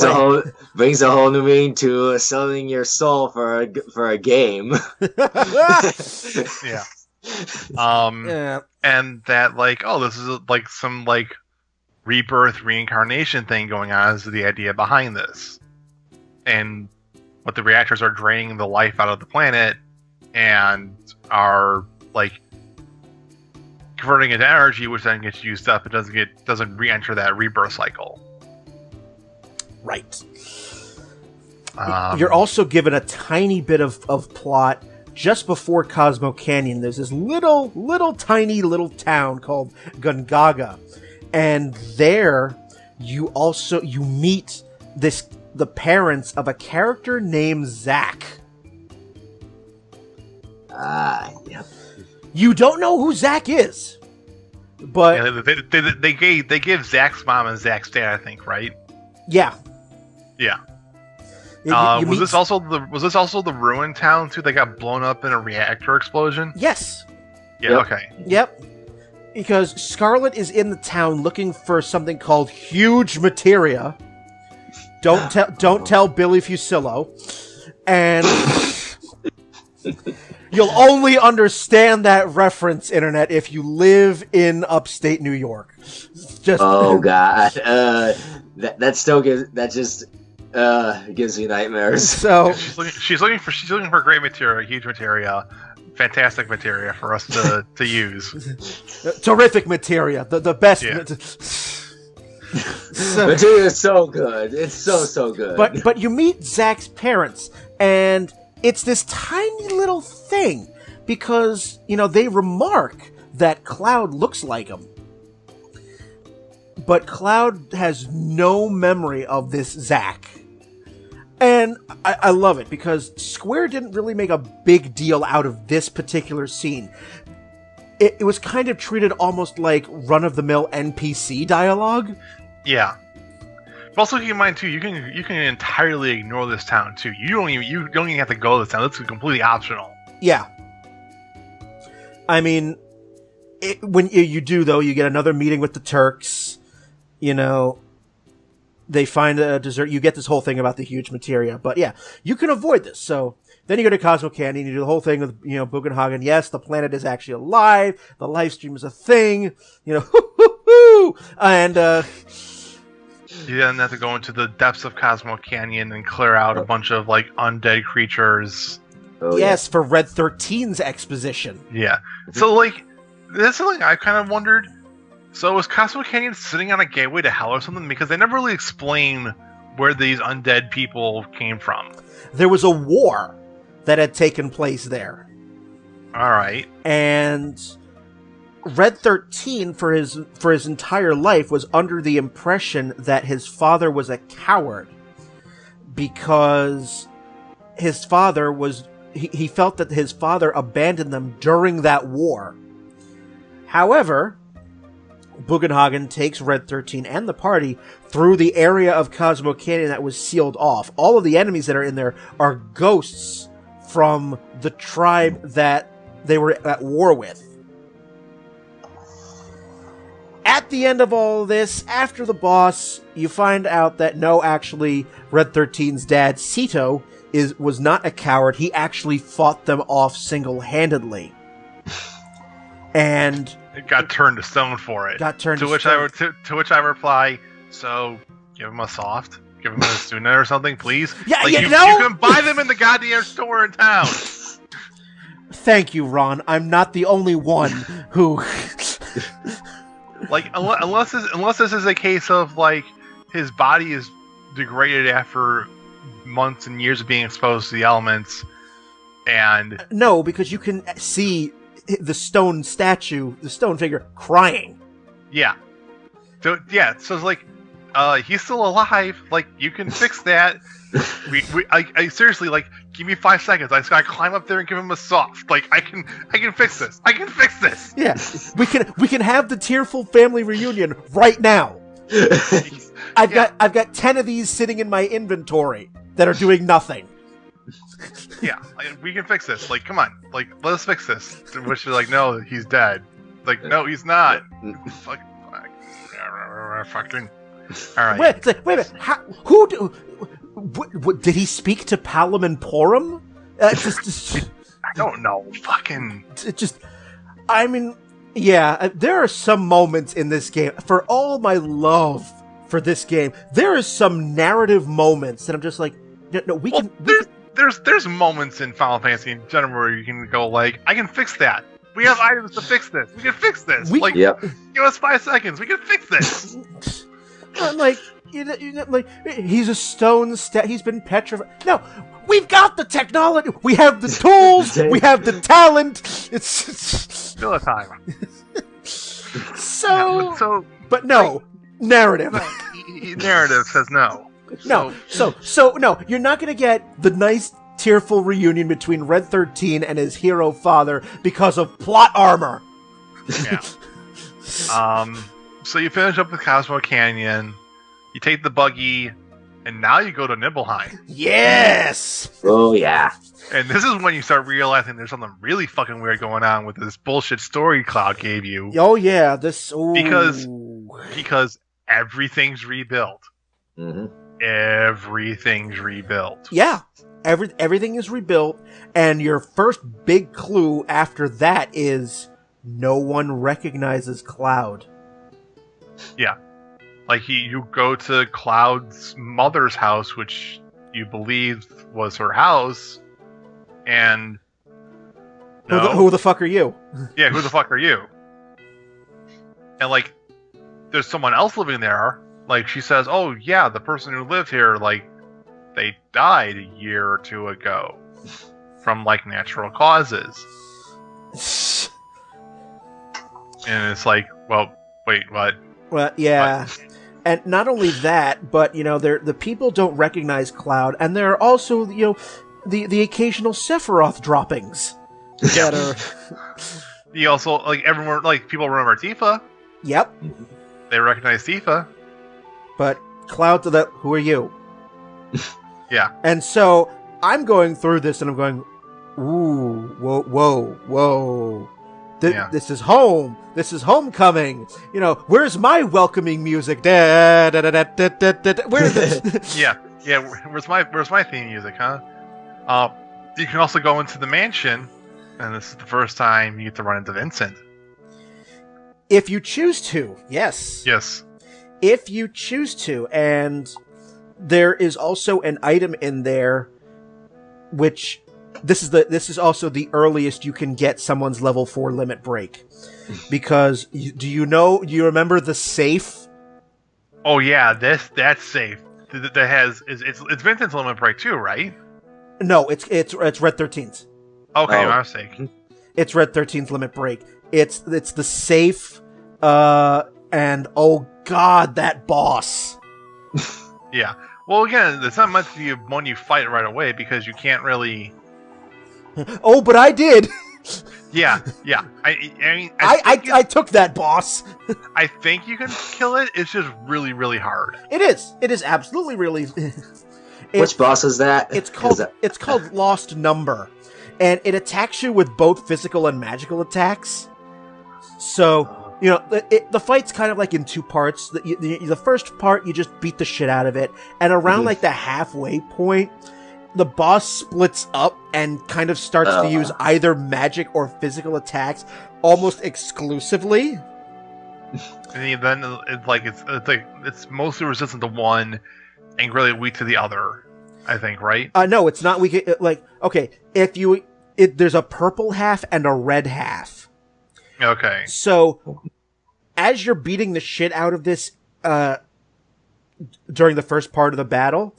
Brings a whole new meaning to selling your soul for a game. Yeah. Yeah. And that this is some rebirth reincarnation thing going on is the idea behind this. And what the reactors are draining the life out of the planet and are converting it into energy, which then gets used up. It doesn't re-enter that rebirth cycle. Right. You're also given a tiny bit of plot just before Cosmo Canyon. There's this tiny little town called Gungaga, and there you meet the parents of a character named Zack. Yep. You don't know who Zack is, but they gave Zack's mom and Zack's dad, I think, right? Yeah. Yeah. Was this also the ruined town too? That got blown up in a reactor explosion. Yes. Yeah. Yep. Okay. Yep. Because Scarlet is in the town looking for something called huge materia. Don't tell Billy Fusillo, and you'll only understand that reference, Internet, if you live in upstate New York. Oh God, that gives me nightmares. So she's looking for great materia, huge materia, fantastic materia for us to use. Terrific materia, the best. Yeah. Materia is so good. It's so good. But you meet Zack's parents, and it's this tiny little thing because they remark that Cloud looks like him. But Cloud has no memory of this Zack. And I love it because Square didn't really make a big deal out of this particular scene. It was kind of treated almost like run-of-the-mill NPC dialogue. Yeah. But also keep in mind too, you can entirely ignore this town too. You don't even have to go to this town. That's completely optional. Yeah. I mean, when you do though, you get another meeting with the Turks. They find a dessert. You get this whole thing about the huge materia, but yeah, you can avoid this. So then you go to Cosmo Canyon, you do the whole thing with Bugenhagen. Yes, the planet is actually alive. The live stream is a thing. And you then have to go into the depths of Cosmo Canyon and clear out a bunch of undead creatures. Oh, yes, for Red 13's exposition. Yeah. So that's something I kind of wondered. So was Cosmo Canyon sitting on a gateway to hell or something? Because they never really explain where these undead people came from. There was a war that had taken place there. All right. And Red 13, for his entire life, was under the impression that his father was a coward. Because his father was... He felt that his father abandoned them during that war. However... Bugenhagen takes Red 13 and the party through the area of Cosmo Canyon that was sealed off. All of the enemies that are in there are ghosts from the tribe that they were at war with. At the end of all of this, after the boss, you find out that no, actually, Red 13's dad, Sito, was not a coward. He actually fought them off single-handedly. And... it got turned to stone for it. To which I reply, so give him a soft, give him a Suna or something, please. Yeah, you can buy them in the goddamn store in town. Thank you, Ron. I'm not the only one who. Unless this is a case of his body is degraded after months and years of being exposed to the elements, and no, because you can see the stone statue, the stone figure, crying. Yeah. So it's he's still alive. Like, you can fix that. I seriously, like, give me 5 seconds. I just gotta climb up there and give him a soft. Like, I can fix this. I can fix this. Yeah, we can have the tearful family reunion right now. I've got 10 of these sitting in my inventory that are doing nothing. Yeah, like, we can fix this. Like, come on. Like, let us fix this. Which is like, no, he's dead. Like, no, he's not. Fucking. All right. Wait a minute. Did he speak to Palom and Porum? I don't know. Fucking. I mean, yeah, there are some moments in this game, for all my love for this game, there is some narrative moments that I'm just like, no, there's moments in Final Fantasy in general where you can go like, I can fix that. We have items to fix this. We can fix this. Give us 5 seconds. We can fix this. I'm like, like, he's a stone he's been petrified. No, we've got the technology. We have the tools. We have the talent. It's still a time. But no, narrative. Narrative says no. No, so no, you're not going to get the nice, tearful reunion between Red 13 and his hero father because of plot armor. Yeah. So you finish up with Cosmo Canyon, you take the buggy, and now you go to Nibelheim. Yes! Oh, yeah. And this is when you start realizing there's something really fucking weird going on with this bullshit story Cloud gave you. Oh, yeah. Because everything's rebuilt. Mm-hmm. Everything's rebuilt. Yeah. Everything is rebuilt, and your first big clue after that is no one recognizes Cloud. Yeah. Like, you go to Cloud's mother's house, which you believe was her house, and... No. Who the fuck are you? Yeah, who the fuck are you? And, like, there's someone else living there. Like, she says, oh, yeah, the person who lived here, like, they died a year or two ago. From, like, natural causes. And it's like, well, wait, what? Well, yeah. What? And not only that, but, the people don't recognize Cloud, and there are also, the occasional Sephiroth droppings. Yeah. That are... You also, like, everyone, like, people remember Tifa. Yep. They recognize Tifa. But Cloud, who are you? Yeah. And so, I'm going through this, and I'm going, ooh, whoa. This is home. This is homecoming. Where's my welcoming music? Where's this? Yeah. Where's my theme music, huh? You can also go into the mansion, and this is the first time you get to run into Vincent. If you choose to, yes. Yes. If you choose to, and there is also an item in there, which. This is also the earliest you can get someone's level 4 limit break. Because, do you remember the safe? Oh yeah, that's safe. That has, it's Vincent's limit break too, right? No, it's Red 13's. Okay, my mistake. It's Red 13's limit break. It's the safe, and oh god, that boss. Yeah. Well, again, it's not much when you fight right away, because you can't really... Oh, but I did. Yeah. I mean, I took that boss. I think you can kill it. It's just really, really hard. It is. It is absolutely really. Which boss is that? It's called Lost Number, and it attacks you with both physical and magical attacks. So the fight's kind of like in two parts. The first part you just beat the shit out of it, and around like the halfway point, the boss splits up and kind of starts to use either magic or physical attacks almost exclusively. And then it's mostly resistant to one and really weak to the other, I think, right? No, it's not weak. Okay, there's a purple half and a red half. Okay. So, as you're beating the shit out of this during the first part of the battle,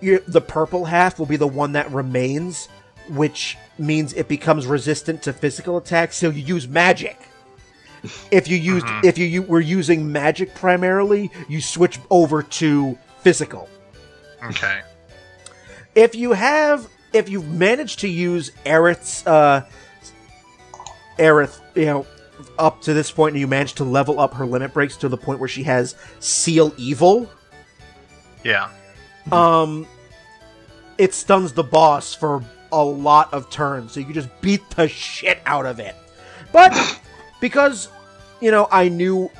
the purple half will be the one that remains, which means it becomes resistant to physical attacks, so you use magic. If you used, if you were using magic primarily, you switch over to physical. Okay. If you've managed to use Aerith's, up to this point, and you managed to level up her limit breaks to the point where she has Seal Evil. Yeah. It stuns the boss for a lot of turns, so you can just beat the shit out of it. But because, I knew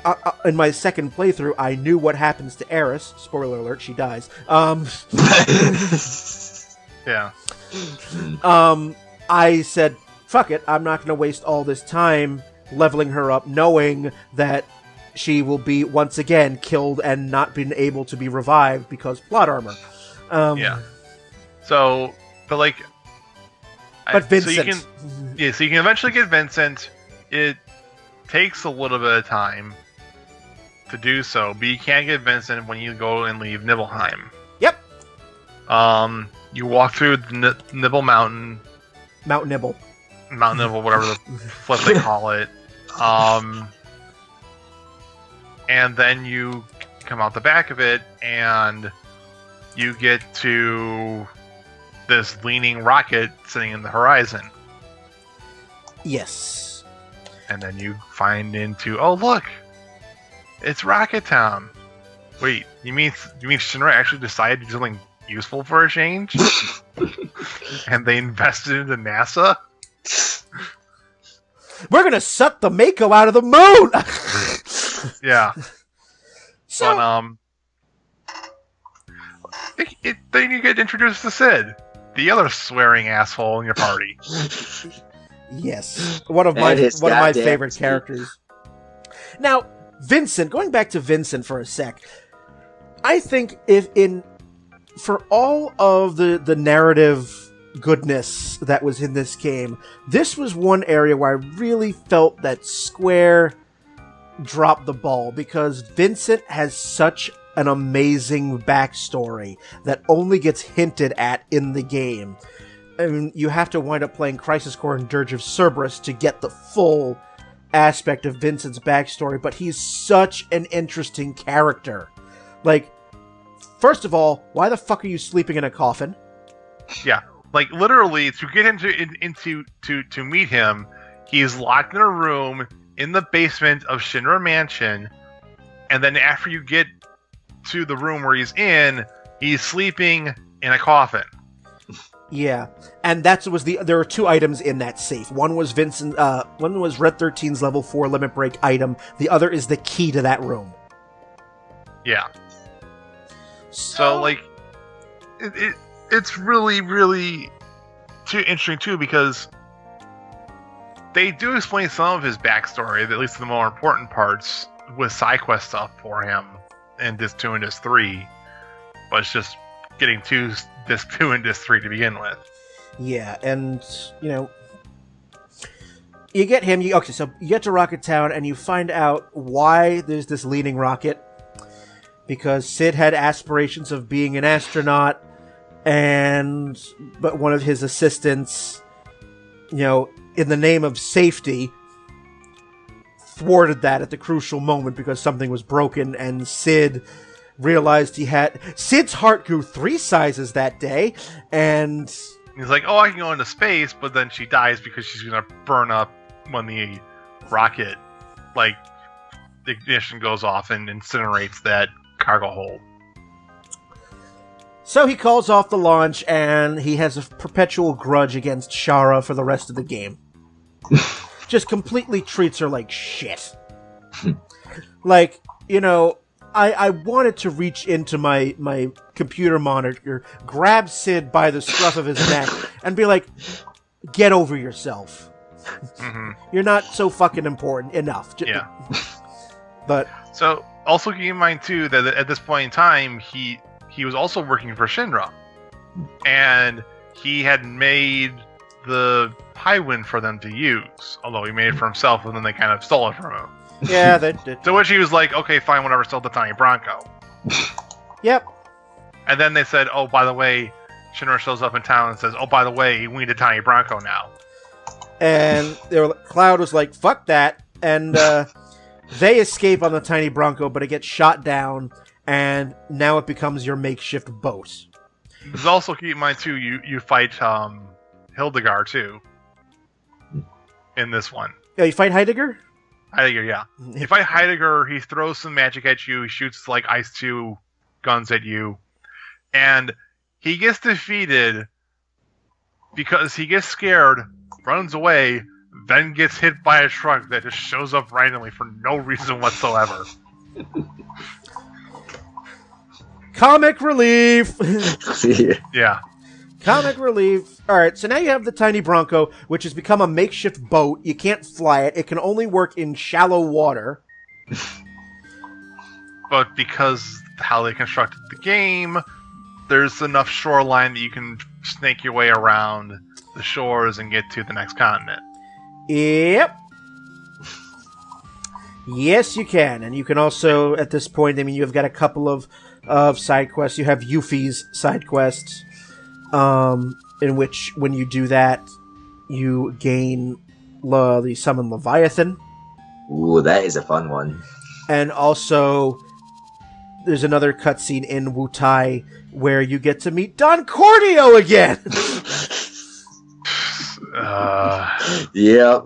in my second playthrough, I knew what happens to Aerith. Spoiler alert: she dies. Yeah. I said, "Fuck it! I'm not going to waste all this time leveling her up, knowing that she will be once again killed and not been able to be revived because plot armor." Yeah. So, but Vincent. So you can eventually get Vincent. It takes a little bit of time to do so, but you can't get Vincent when you go and leave Nibelheim. Yep. You walk through the Nibble Mountain. Mount Nibble. Mount Nibble, whatever the flip they call it. And then you come out the back of it, and you get to this leaning rocket sitting in the horizon. Yes. And then you find into, oh look, it's Rocket Town. Wait, you mean Shinra actually decided to do something useful for a change? And they invested into NASA? We're gonna suck the Mako out of the moon! Yeah. So, but, then you get introduced to Sid, the other swearing asshole in your party. Yes, one of my favorite characters. Now, Vincent, going back to Vincent for a sec, I think for all of the narrative goodness that was in this game, this was one area where I really felt that Square dropped the ball, because Vincent has such an amazing backstory that only gets hinted at in the game. I mean, you have to wind up playing Crisis Core and Dirge of Cerberus to get the full aspect of Vincent's backstory, but he's such an interesting character. Like, first of all, why the fuck are you sleeping in a coffin? Yeah, like literally, to get him to meet him, he's locked in a room in the basement of Shinra Mansion, and then after you get to the room where he's in, he's sleeping in a coffin. Yeah, and there were two items in that safe. One was one was Red 13's level 4 limit break item. The other is the key to that room. Yeah. So like, it's really, really too interesting too, because they do explain some of his backstory, at least the more important parts, with side quest stuff for him in Disc 2 and Disc 3. But it's just getting to Disc 2 and Disc 3 to begin with. Yeah, and, you get him, so you get to Rocket Town, and you find out why there's this leaning rocket. Because Sid had aspirations of being an astronaut, but one of his assistants, in the name of safety, thwarted that at the crucial moment because something was broken, and Sid realized Sid's heart grew 3 sizes that day, and he's like, oh, I can go into space, but then she dies because she's gonna burn up when the rocket, the ignition goes off and incinerates that cargo hold. So he calls off the launch, and he has a perpetual grudge against Shara for the rest of the game. Just completely treats her like shit. I wanted to reach into my computer monitor, grab Sid by the scruff of his neck, and be like, get over yourself. Mm-hmm. You're not so fucking important enough. Yeah. But so, also keep in mind, too, that at this point in time, he was also working for Shinra. And he had made the Highwind for them to use. Although he made it for himself, and then they kind of stole it from him. Yeah, they did. To which he was like, okay, fine, whatever, stole the Tiny Bronco. Yep. And then they said, oh, by the way, Shinra shows up in town and says, oh, by the way, we need a Tiny Bronco now. And Cloud was like, fuck that. and they escape on the tiny Bronco, but it gets shot down, and now it becomes your makeshift boat. Just also keep in mind too, you fight Hildegard too in this one. Yeah, you fight Heidegger? Heidegger, yeah. You fight Heidegger, he throws some magic at you, he shoots like Ice 2 guns at you, and he gets defeated because he gets scared, runs away, then gets hit by a truck that just shows up randomly for no reason whatsoever. Comic relief! Yeah. Comic relief. Alright, so now you have the tiny Bronco, which has become a makeshift boat. You can't fly it. It can only work in shallow water. But because how they constructed the game, there's enough shoreline that you can snake your way around the shores and get to the next continent. Yep. Yes, you can. And you can also, at this point, I mean, you've got a couple of side quests. You have Yuffie's side quests, in which, when you do that, you gain the summon Leviathan. Ooh, that is a fun one. And also, there's another cutscene in Wutai where you get to meet Don Corneo again! Yep.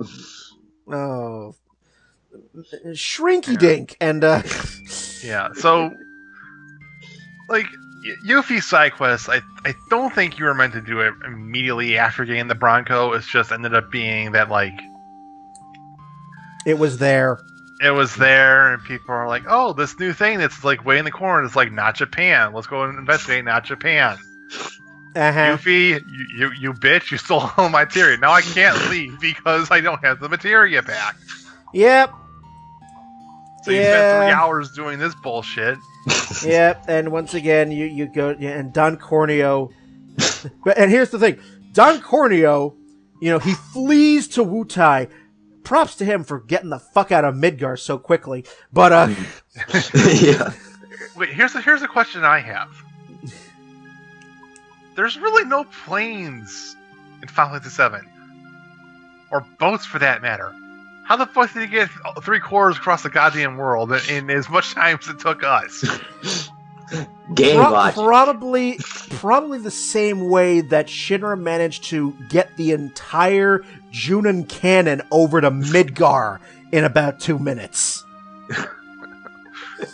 Oh. Shrinky Dink! And, Yeah, so... Like, Yuffie's side quest, I don't think you were meant to do it immediately after getting the Bronco. It's just ended up being that, like... It was there. It was there, and people are like, oh, this new thing that's, like, way in the corner is, like, not Japan. Let's go and investigate not Japan. Yuffie, you bitch, you stole all my Materia. Now I can't leave because I don't have the Materia back. Yep. So you spent 3 hours doing this bullshit. Yep, and once again, you go, and Don Corneo... And here's the thing. Don Corneo, he flees to Wutai. Props to him for getting the fuck out of Midgar so quickly. But, Yeah. Wait, here's a question I have. There's really no planes in Final Fantasy VII. Or boats, for that matter. How the fuck did he get 3 quarters across the goddamn world in as much time as it took us? Game logic. Probably the same way that Shinra managed to get the entire Junin canon over to Midgar in about 2 minutes.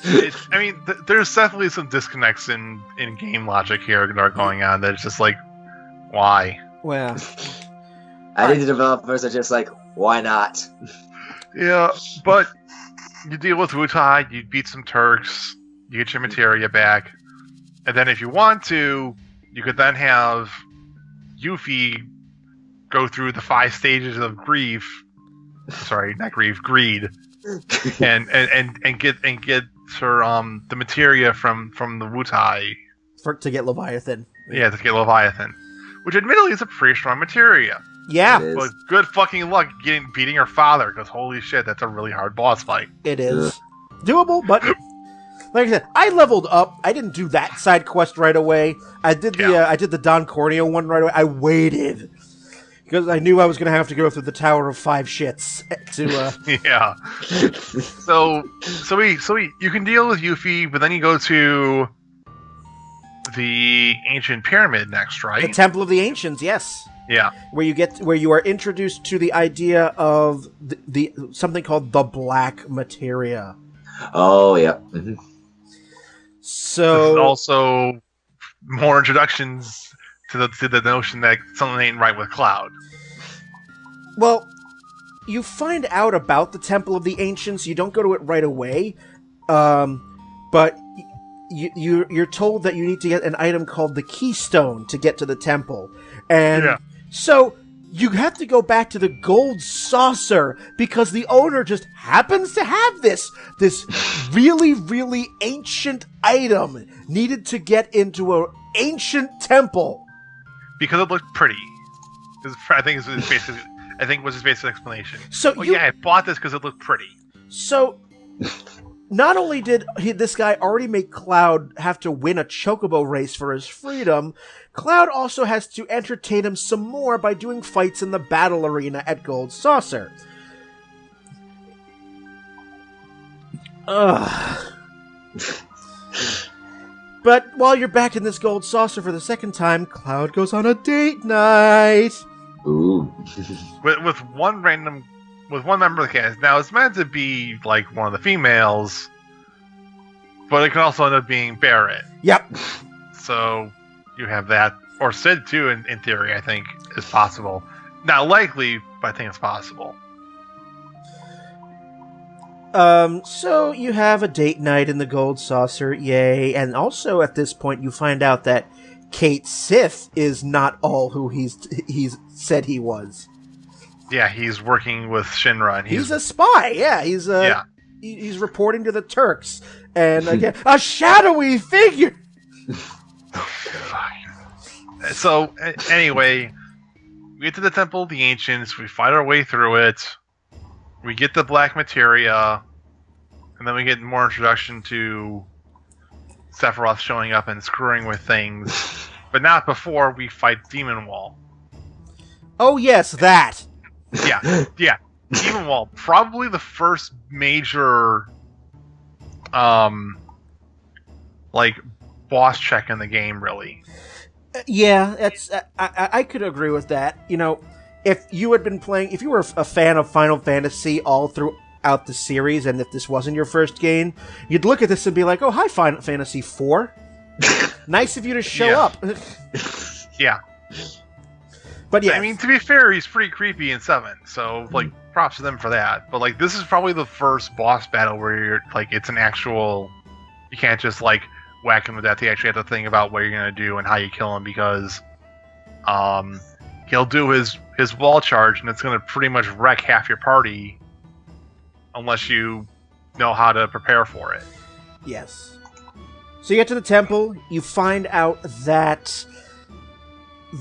There's definitely some disconnects in game logic here that are going on. That it's just like, why? Well, I think the developers are just like, why not? Yeah, but you deal with Wutai, you beat some Turks, you get your Materia back, and then if you want to, you could then have Yuffie go through the 5 stages of grief. Sorry, not grief, greed, and get her the Materia from the Wutai to get Leviathan. Yeah, to get Leviathan, which admittedly is a pretty strong Materia. Yeah, but good fucking luck beating her father, because holy shit, that's a really hard boss fight. It is doable, but like I said, I leveled up. I didn't do that side quest right away. I did the Don Corneo one right away. I waited because I knew I was going to have to go through the Tower of 5 Shits to. Yeah. So you can deal with Yuffie, but then you go to the Ancient Pyramid next, right? The Temple of the Ancients, yes. Yeah, where you are introduced to the idea of the something called the Black Materia. Oh yeah. Mm-hmm. So there's also more introductions to the notion that something ain't right with Cloud. Well, you find out about the Temple of the Ancients. You don't go to it right away, but you're told that you need to get an item called the Keystone to get to the temple, and. Yeah. So, you have to go back to the gold saucer because the owner just happens to have this really, really ancient item needed to get into an ancient temple. Because it looked pretty. I think was his basic explanation. So I bought this because it looked pretty. So, not only did this guy already make Cloud have to win a chocobo race for his freedom, Cloud also has to entertain him some more by doing fights in the battle arena at Gold Saucer. Ugh. But while you're back in this gold saucer for the second time, Cloud goes on a date night. Ooh. with one member of the cast. Now it's meant to be like one of the females, but it can also end up being Barrett. Yep. So you have that, or Sid too. In theory, I think is possible. Not likely, but I think it's possible. So you have a date night in the gold saucer, yay, and also at this point you find out that Kate Sith is not all who he's said he was. Yeah, he's working with Shinra, and he's a spy. Yeah, he's reporting to the Turks, and again, a shadowy figure. So anyway, we get to the Temple of the Ancients. We fight our way through it. We get the black materia, and then we get more introduction to Sephiroth showing up and screwing with things, but not before we fight Demon Wall. Oh yes, that. Yeah. Demon Wall, probably the first major, like boss check in the game, really. Yeah, that's. I could agree with that. You know, if you were a fan of Final Fantasy all throughout the series, and if this wasn't your first game, you'd look at this and be like, "Oh, hi, Final Fantasy 4. Nice of you to show up." Yeah. But yeah, I mean, to be fair, he's pretty creepy in 7, so like, props to them for that. But like, this is probably the first boss battle where you're like, it's an actual. You can't just like whack him to death. You actually have to think about what you're gonna do and how you kill him, because he'll do his wall charge, and it's going to pretty much wreck half your party unless you know how to prepare for it. Yes. So you get to the temple, you find out that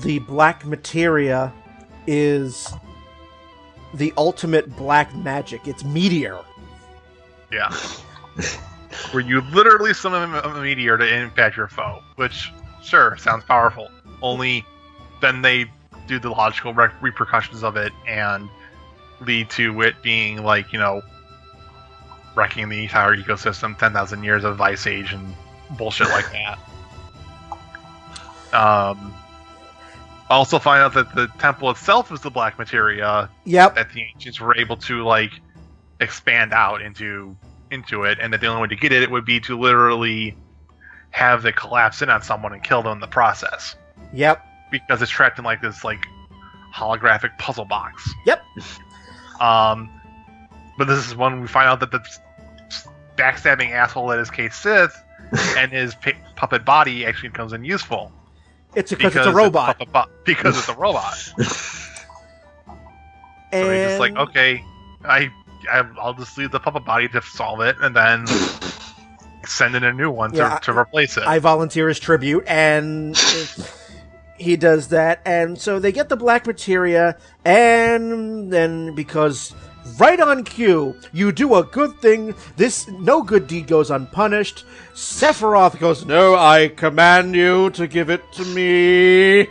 the black materia is the ultimate black magic. It's meteor. Yeah. Where you literally summon a meteor to impact your foe, which, sure, sounds powerful. Only then they do the logical repercussions of it and lead to it being like, you know, wrecking the entire ecosystem, 10,000 years of Ice Age and bullshit like that. Also find out that the temple itself is the black materia. Yep. That the ancients were able to like expand out into it, and that the only way to get it would be to literally have it collapse in on someone and kill them in the process. Yep. Because it's trapped in like this like holographic puzzle box. Yep. But this is when we find out that the backstabbing asshole that is Kate Sith and his puppet body actually comes in useful. Because it's a robot. Because it's a robot. So he's just like, okay, I'll just leave the puppet body to solve it, and then send in a new one to replace it. I volunteer as tribute, and he does that, and so they get the black materia, and then because right on cue, you do a good thing, no good deed goes unpunished. Sephiroth goes, "No, I command you to give it to me."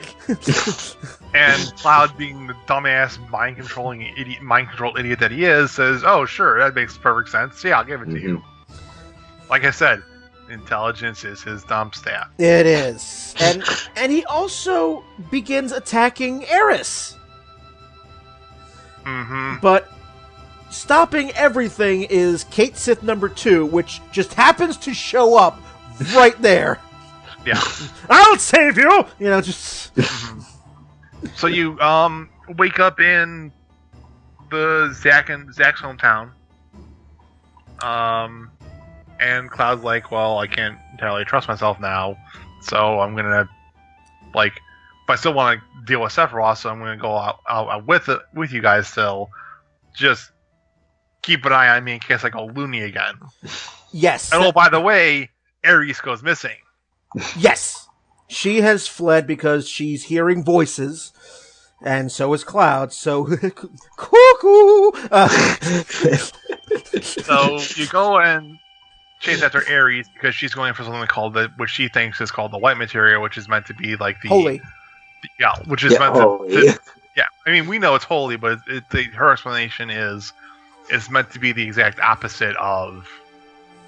And Cloud, being the dumbass mind control idiot that he is, says, "Oh, sure, that makes perfect sense. Yeah, I'll give it to you." Like I said, intelligence is his dumb stat. It is, and he also begins attacking Eris. Mm-hmm. But stopping everything is Kate Sith number 2, which just happens to show up right there. Yeah. I'll save you! You know, just... So you wake up in the Zack's hometown. And Cloud's like, well, I can't entirely trust myself now, so I'm gonna, like, if I still want to deal with Sephiroth, so I'm gonna go out with you guys still. Just keep an eye on me in case I go loony again. Yes. And oh, by the way, Ares goes missing. Yes. She has fled because she's hearing voices, and so is Cloud, so... Cuckoo! So you go and chase after Ares because she's going for something called which she thinks is called the white materia, which is meant to be like the... Holy. Yeah, which is meant to... Yeah, I mean, we know it's holy, but her explanation is it's meant to be the exact opposite of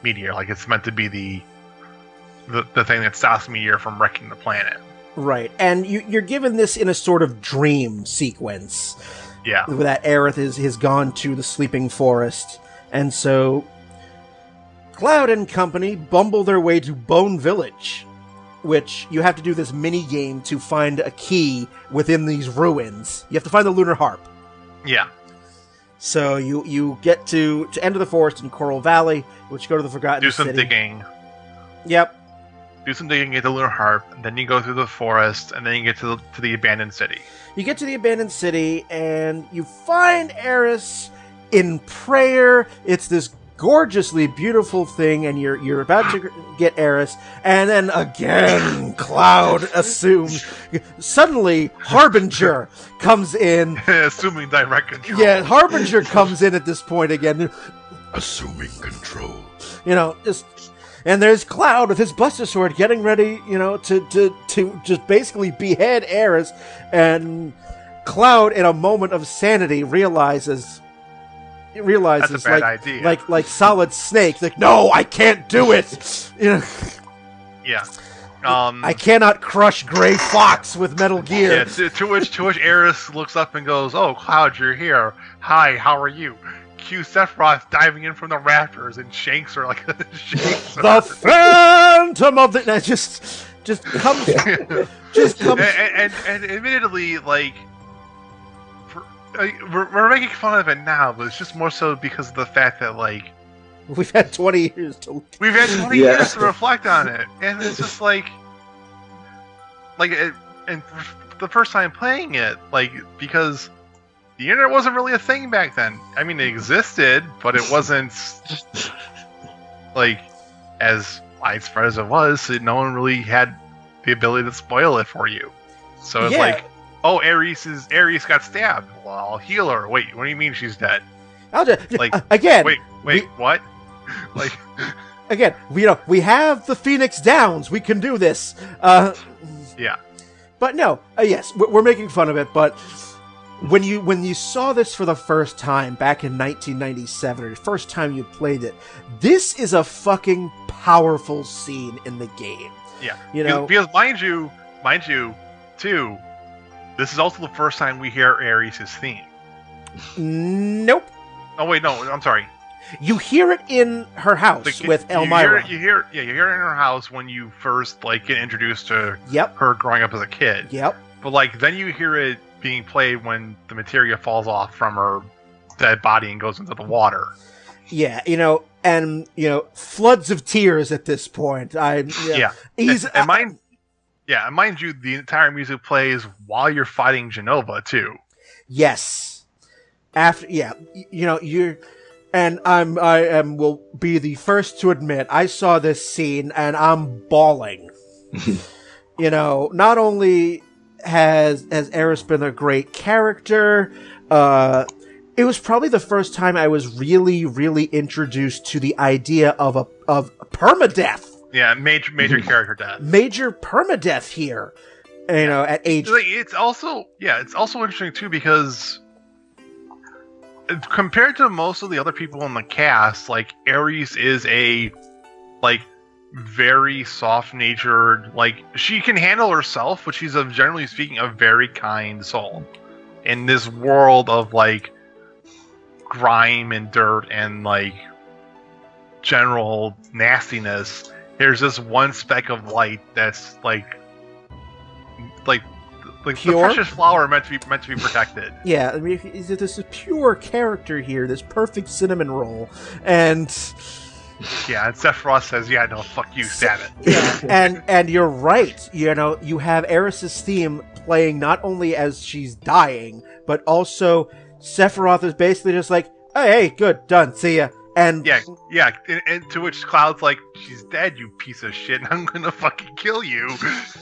meteor. Like, it's meant to be the thing that stops the meteor from wrecking the planet. Right, and you're given this in a sort of dream sequence. Yeah. That Aerith has gone to the sleeping forest, and so Cloud and company bumble their way to Bone Village, which you have to do this mini-game to find a key within these ruins. You have to find the Lunar Harp. Yeah. So you get to enter the forest in Coral Valley, which go to the Forgotten City. Do some digging. Yep. Do some digging, get the Lunar Harp, and then you go through the forest, and then you get to the abandoned city. You get to the abandoned city, and you find Aerith in prayer. It's this gorgeously beautiful thing, and you're about to get Aerith, and then again, Cloud assumes. Suddenly, Harbinger comes in. Assuming direct control. Yeah, Harbinger comes in at this point again. Assuming control. And there's Cloud with his Buster Sword getting ready, to just basically behead Aerith, and Cloud, in a moment of sanity, realizes that's a bad idea. Like Solid Snake, like, no, I can't do it. Yeah. I cannot crush Gray Fox with Metal Gear. Yeah. To which Aerith looks up and goes, "Oh, Cloud, you're here. Hi, how are you?" Cue Sephiroth diving in from the rafters and shanks her like the Phantom of the just comes and admittedly, like, we're making fun of it now, but it's just more so because of the fact that, like, we've had 20 years to years to reflect on it, and it's just like and the first time playing it, like, because the internet wasn't really a thing back then. I mean, it existed, but it wasn't like as widespread as it was. So no one really had the ability to spoil it for you. So it's like, oh, Aerith got stabbed. Well, I'll heal her. Wait, what do you mean she's dead? I'll just again. Wait, what? Like, again, we have the Phoenix Downs. We can do this. Yeah. But no, yes, we're making fun of it, but. When you saw this for the first time back in 1997, or the first time you played it, this is a fucking powerful scene in the game. Yeah, because mind you, too, this is also the first time we hear Aerith's theme. Nope. Oh wait, no, I'm sorry. You hear it in her house with Elmira. You hear it in her house when you first get introduced to her growing up as a kid. Yep. But then you hear it being played when the materia falls off from her dead body and goes into the water. Yeah, and floods of tears at this point. Mind you, the entire music plays while you're fighting Genova too. Yes. After will be the first to admit I saw this scene and I'm bawling. Not only has Aerith been a great character, it was probably the first time I was really, really introduced to the idea of permadeath. Yeah, major character death. Major permadeath here. At age. It's also interesting too because compared to most of the other people in the cast, Aerith is a very soft-natured, she can handle herself, but she's generally speaking a very kind soul. In this world of grime and dirt and general nastiness, there's this one speck of light that's the precious flower meant to be protected. Yeah, I mean, this is pure character here, this perfect cinnamon roll, and. Yeah, and Sephiroth says, "Yeah, no, fuck you, stab it." Yeah, and you're right. You have Aerith's theme playing not only as she's dying, but also Sephiroth is basically just like, "Hey, good, done, see ya." And yeah, and to which Cloud's like, "She's dead, you piece of shit, and I'm gonna fucking kill you."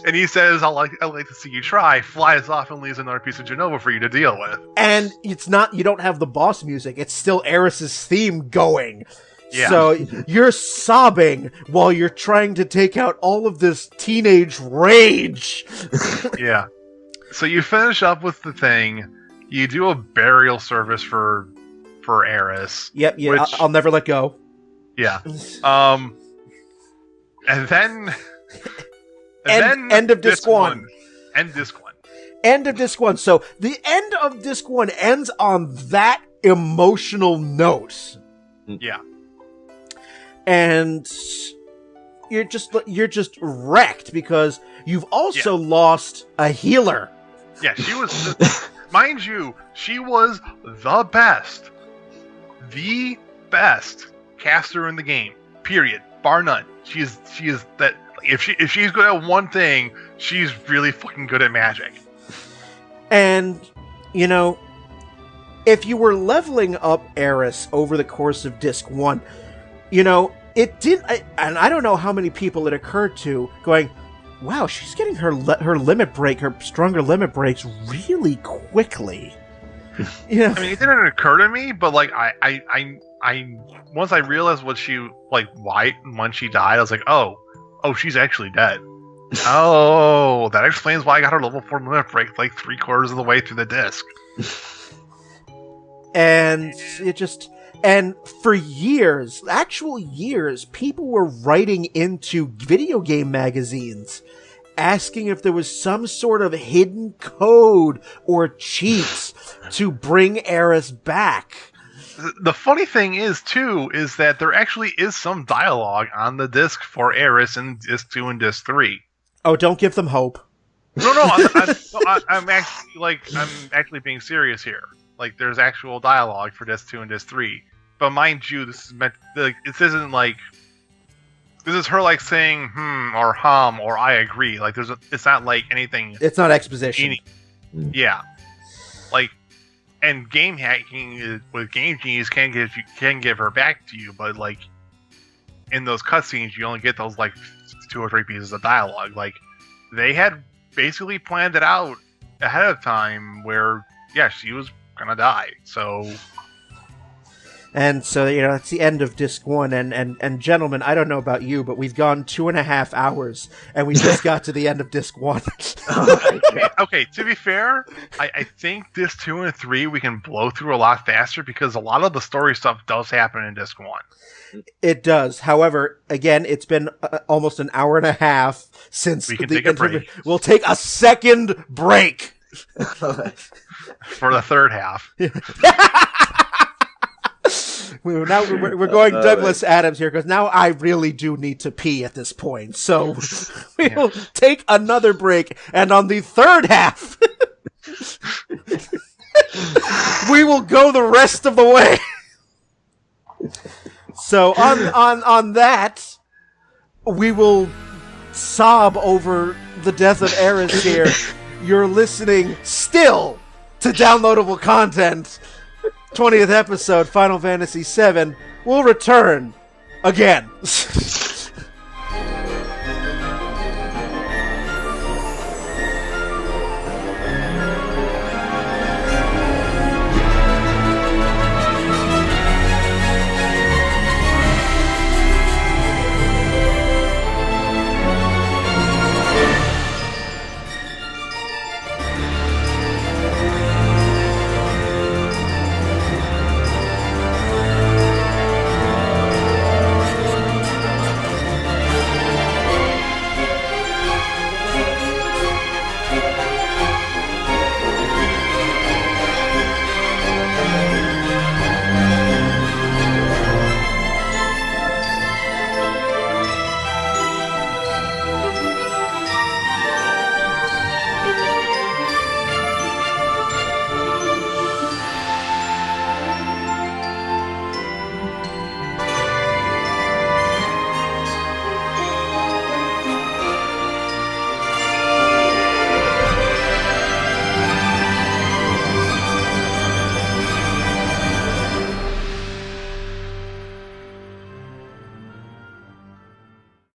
And he says, I'd like to see you try, flies off and leaves another piece of Genova for you to deal with. And it's not, you don't have the boss music, it's still Aerith's theme going. Yeah. So you're sobbing while you're trying to take out all of this teenage rage. Yeah. So you finish up with the thing, you do a burial service for Aerith. Yep, yeah, I'll never let go. Yeah. And then end of disc one. End disc one. End of disc one. So the end of disc one ends on that emotional note. Yeah. And you're just wrecked because you've also lost a healer. Yeah, she was, mind you, she was the best caster in the game. Period. Bar none. She is that. If she's good at one thing, she's really fucking good at magic. And if you were leveling up Eris over the course of disc one, it didn't. And I don't know how many people it occurred to going, wow, she's getting her limit break, her stronger limit breaks really quickly. I mean, it didn't occur to me, but like I once I realized what she why when she died, I was like, oh, she's actually dead. Oh, that explains why I got her level 4 limit break like 3/4 of the way through the disc. And and for years, actual years, people were writing into video game magazines asking if there was some sort of hidden code or cheats to bring Eris back. The funny thing is that there actually is some dialogue on the disc for Eris in disc 2 and disc 3. Oh, don't give them hope. No, I'm actually being serious here. Like, there's actual dialogue for disc 2 and disc 3. But mind you, this is meant, this isn't like, this is her like saying or hum or I agree. Like, it's not like anything. It's not exposition. Yeah, like, and game hacking with Game Genius can give her back to you, but like in those cutscenes, you only get those like 2 or 3 pieces of dialogue. Like, they had basically planned it out ahead of time where she was gonna die. So. And so, it's the end of disc 1, and gentlemen, I don't know about you, but we've gone 2.5 hours, and we just got to the end of disc 1. Okay, to be fair, I think disc 2 and 3 we can blow through a lot faster because a lot of the story stuff does happen in disc 1. It does. However, again, it's been almost an hour and a half since we can take a break. We'll take a second break. For the third half. We're going Douglas Adams here because now I really do need to pee at this point. So we'll take another break, and on the third half, we will go the rest of the way. So on that, we will sob over the death of Eris here. You're listening still to Downloadable Content. 20th episode, Final Fantasy VII, will return again.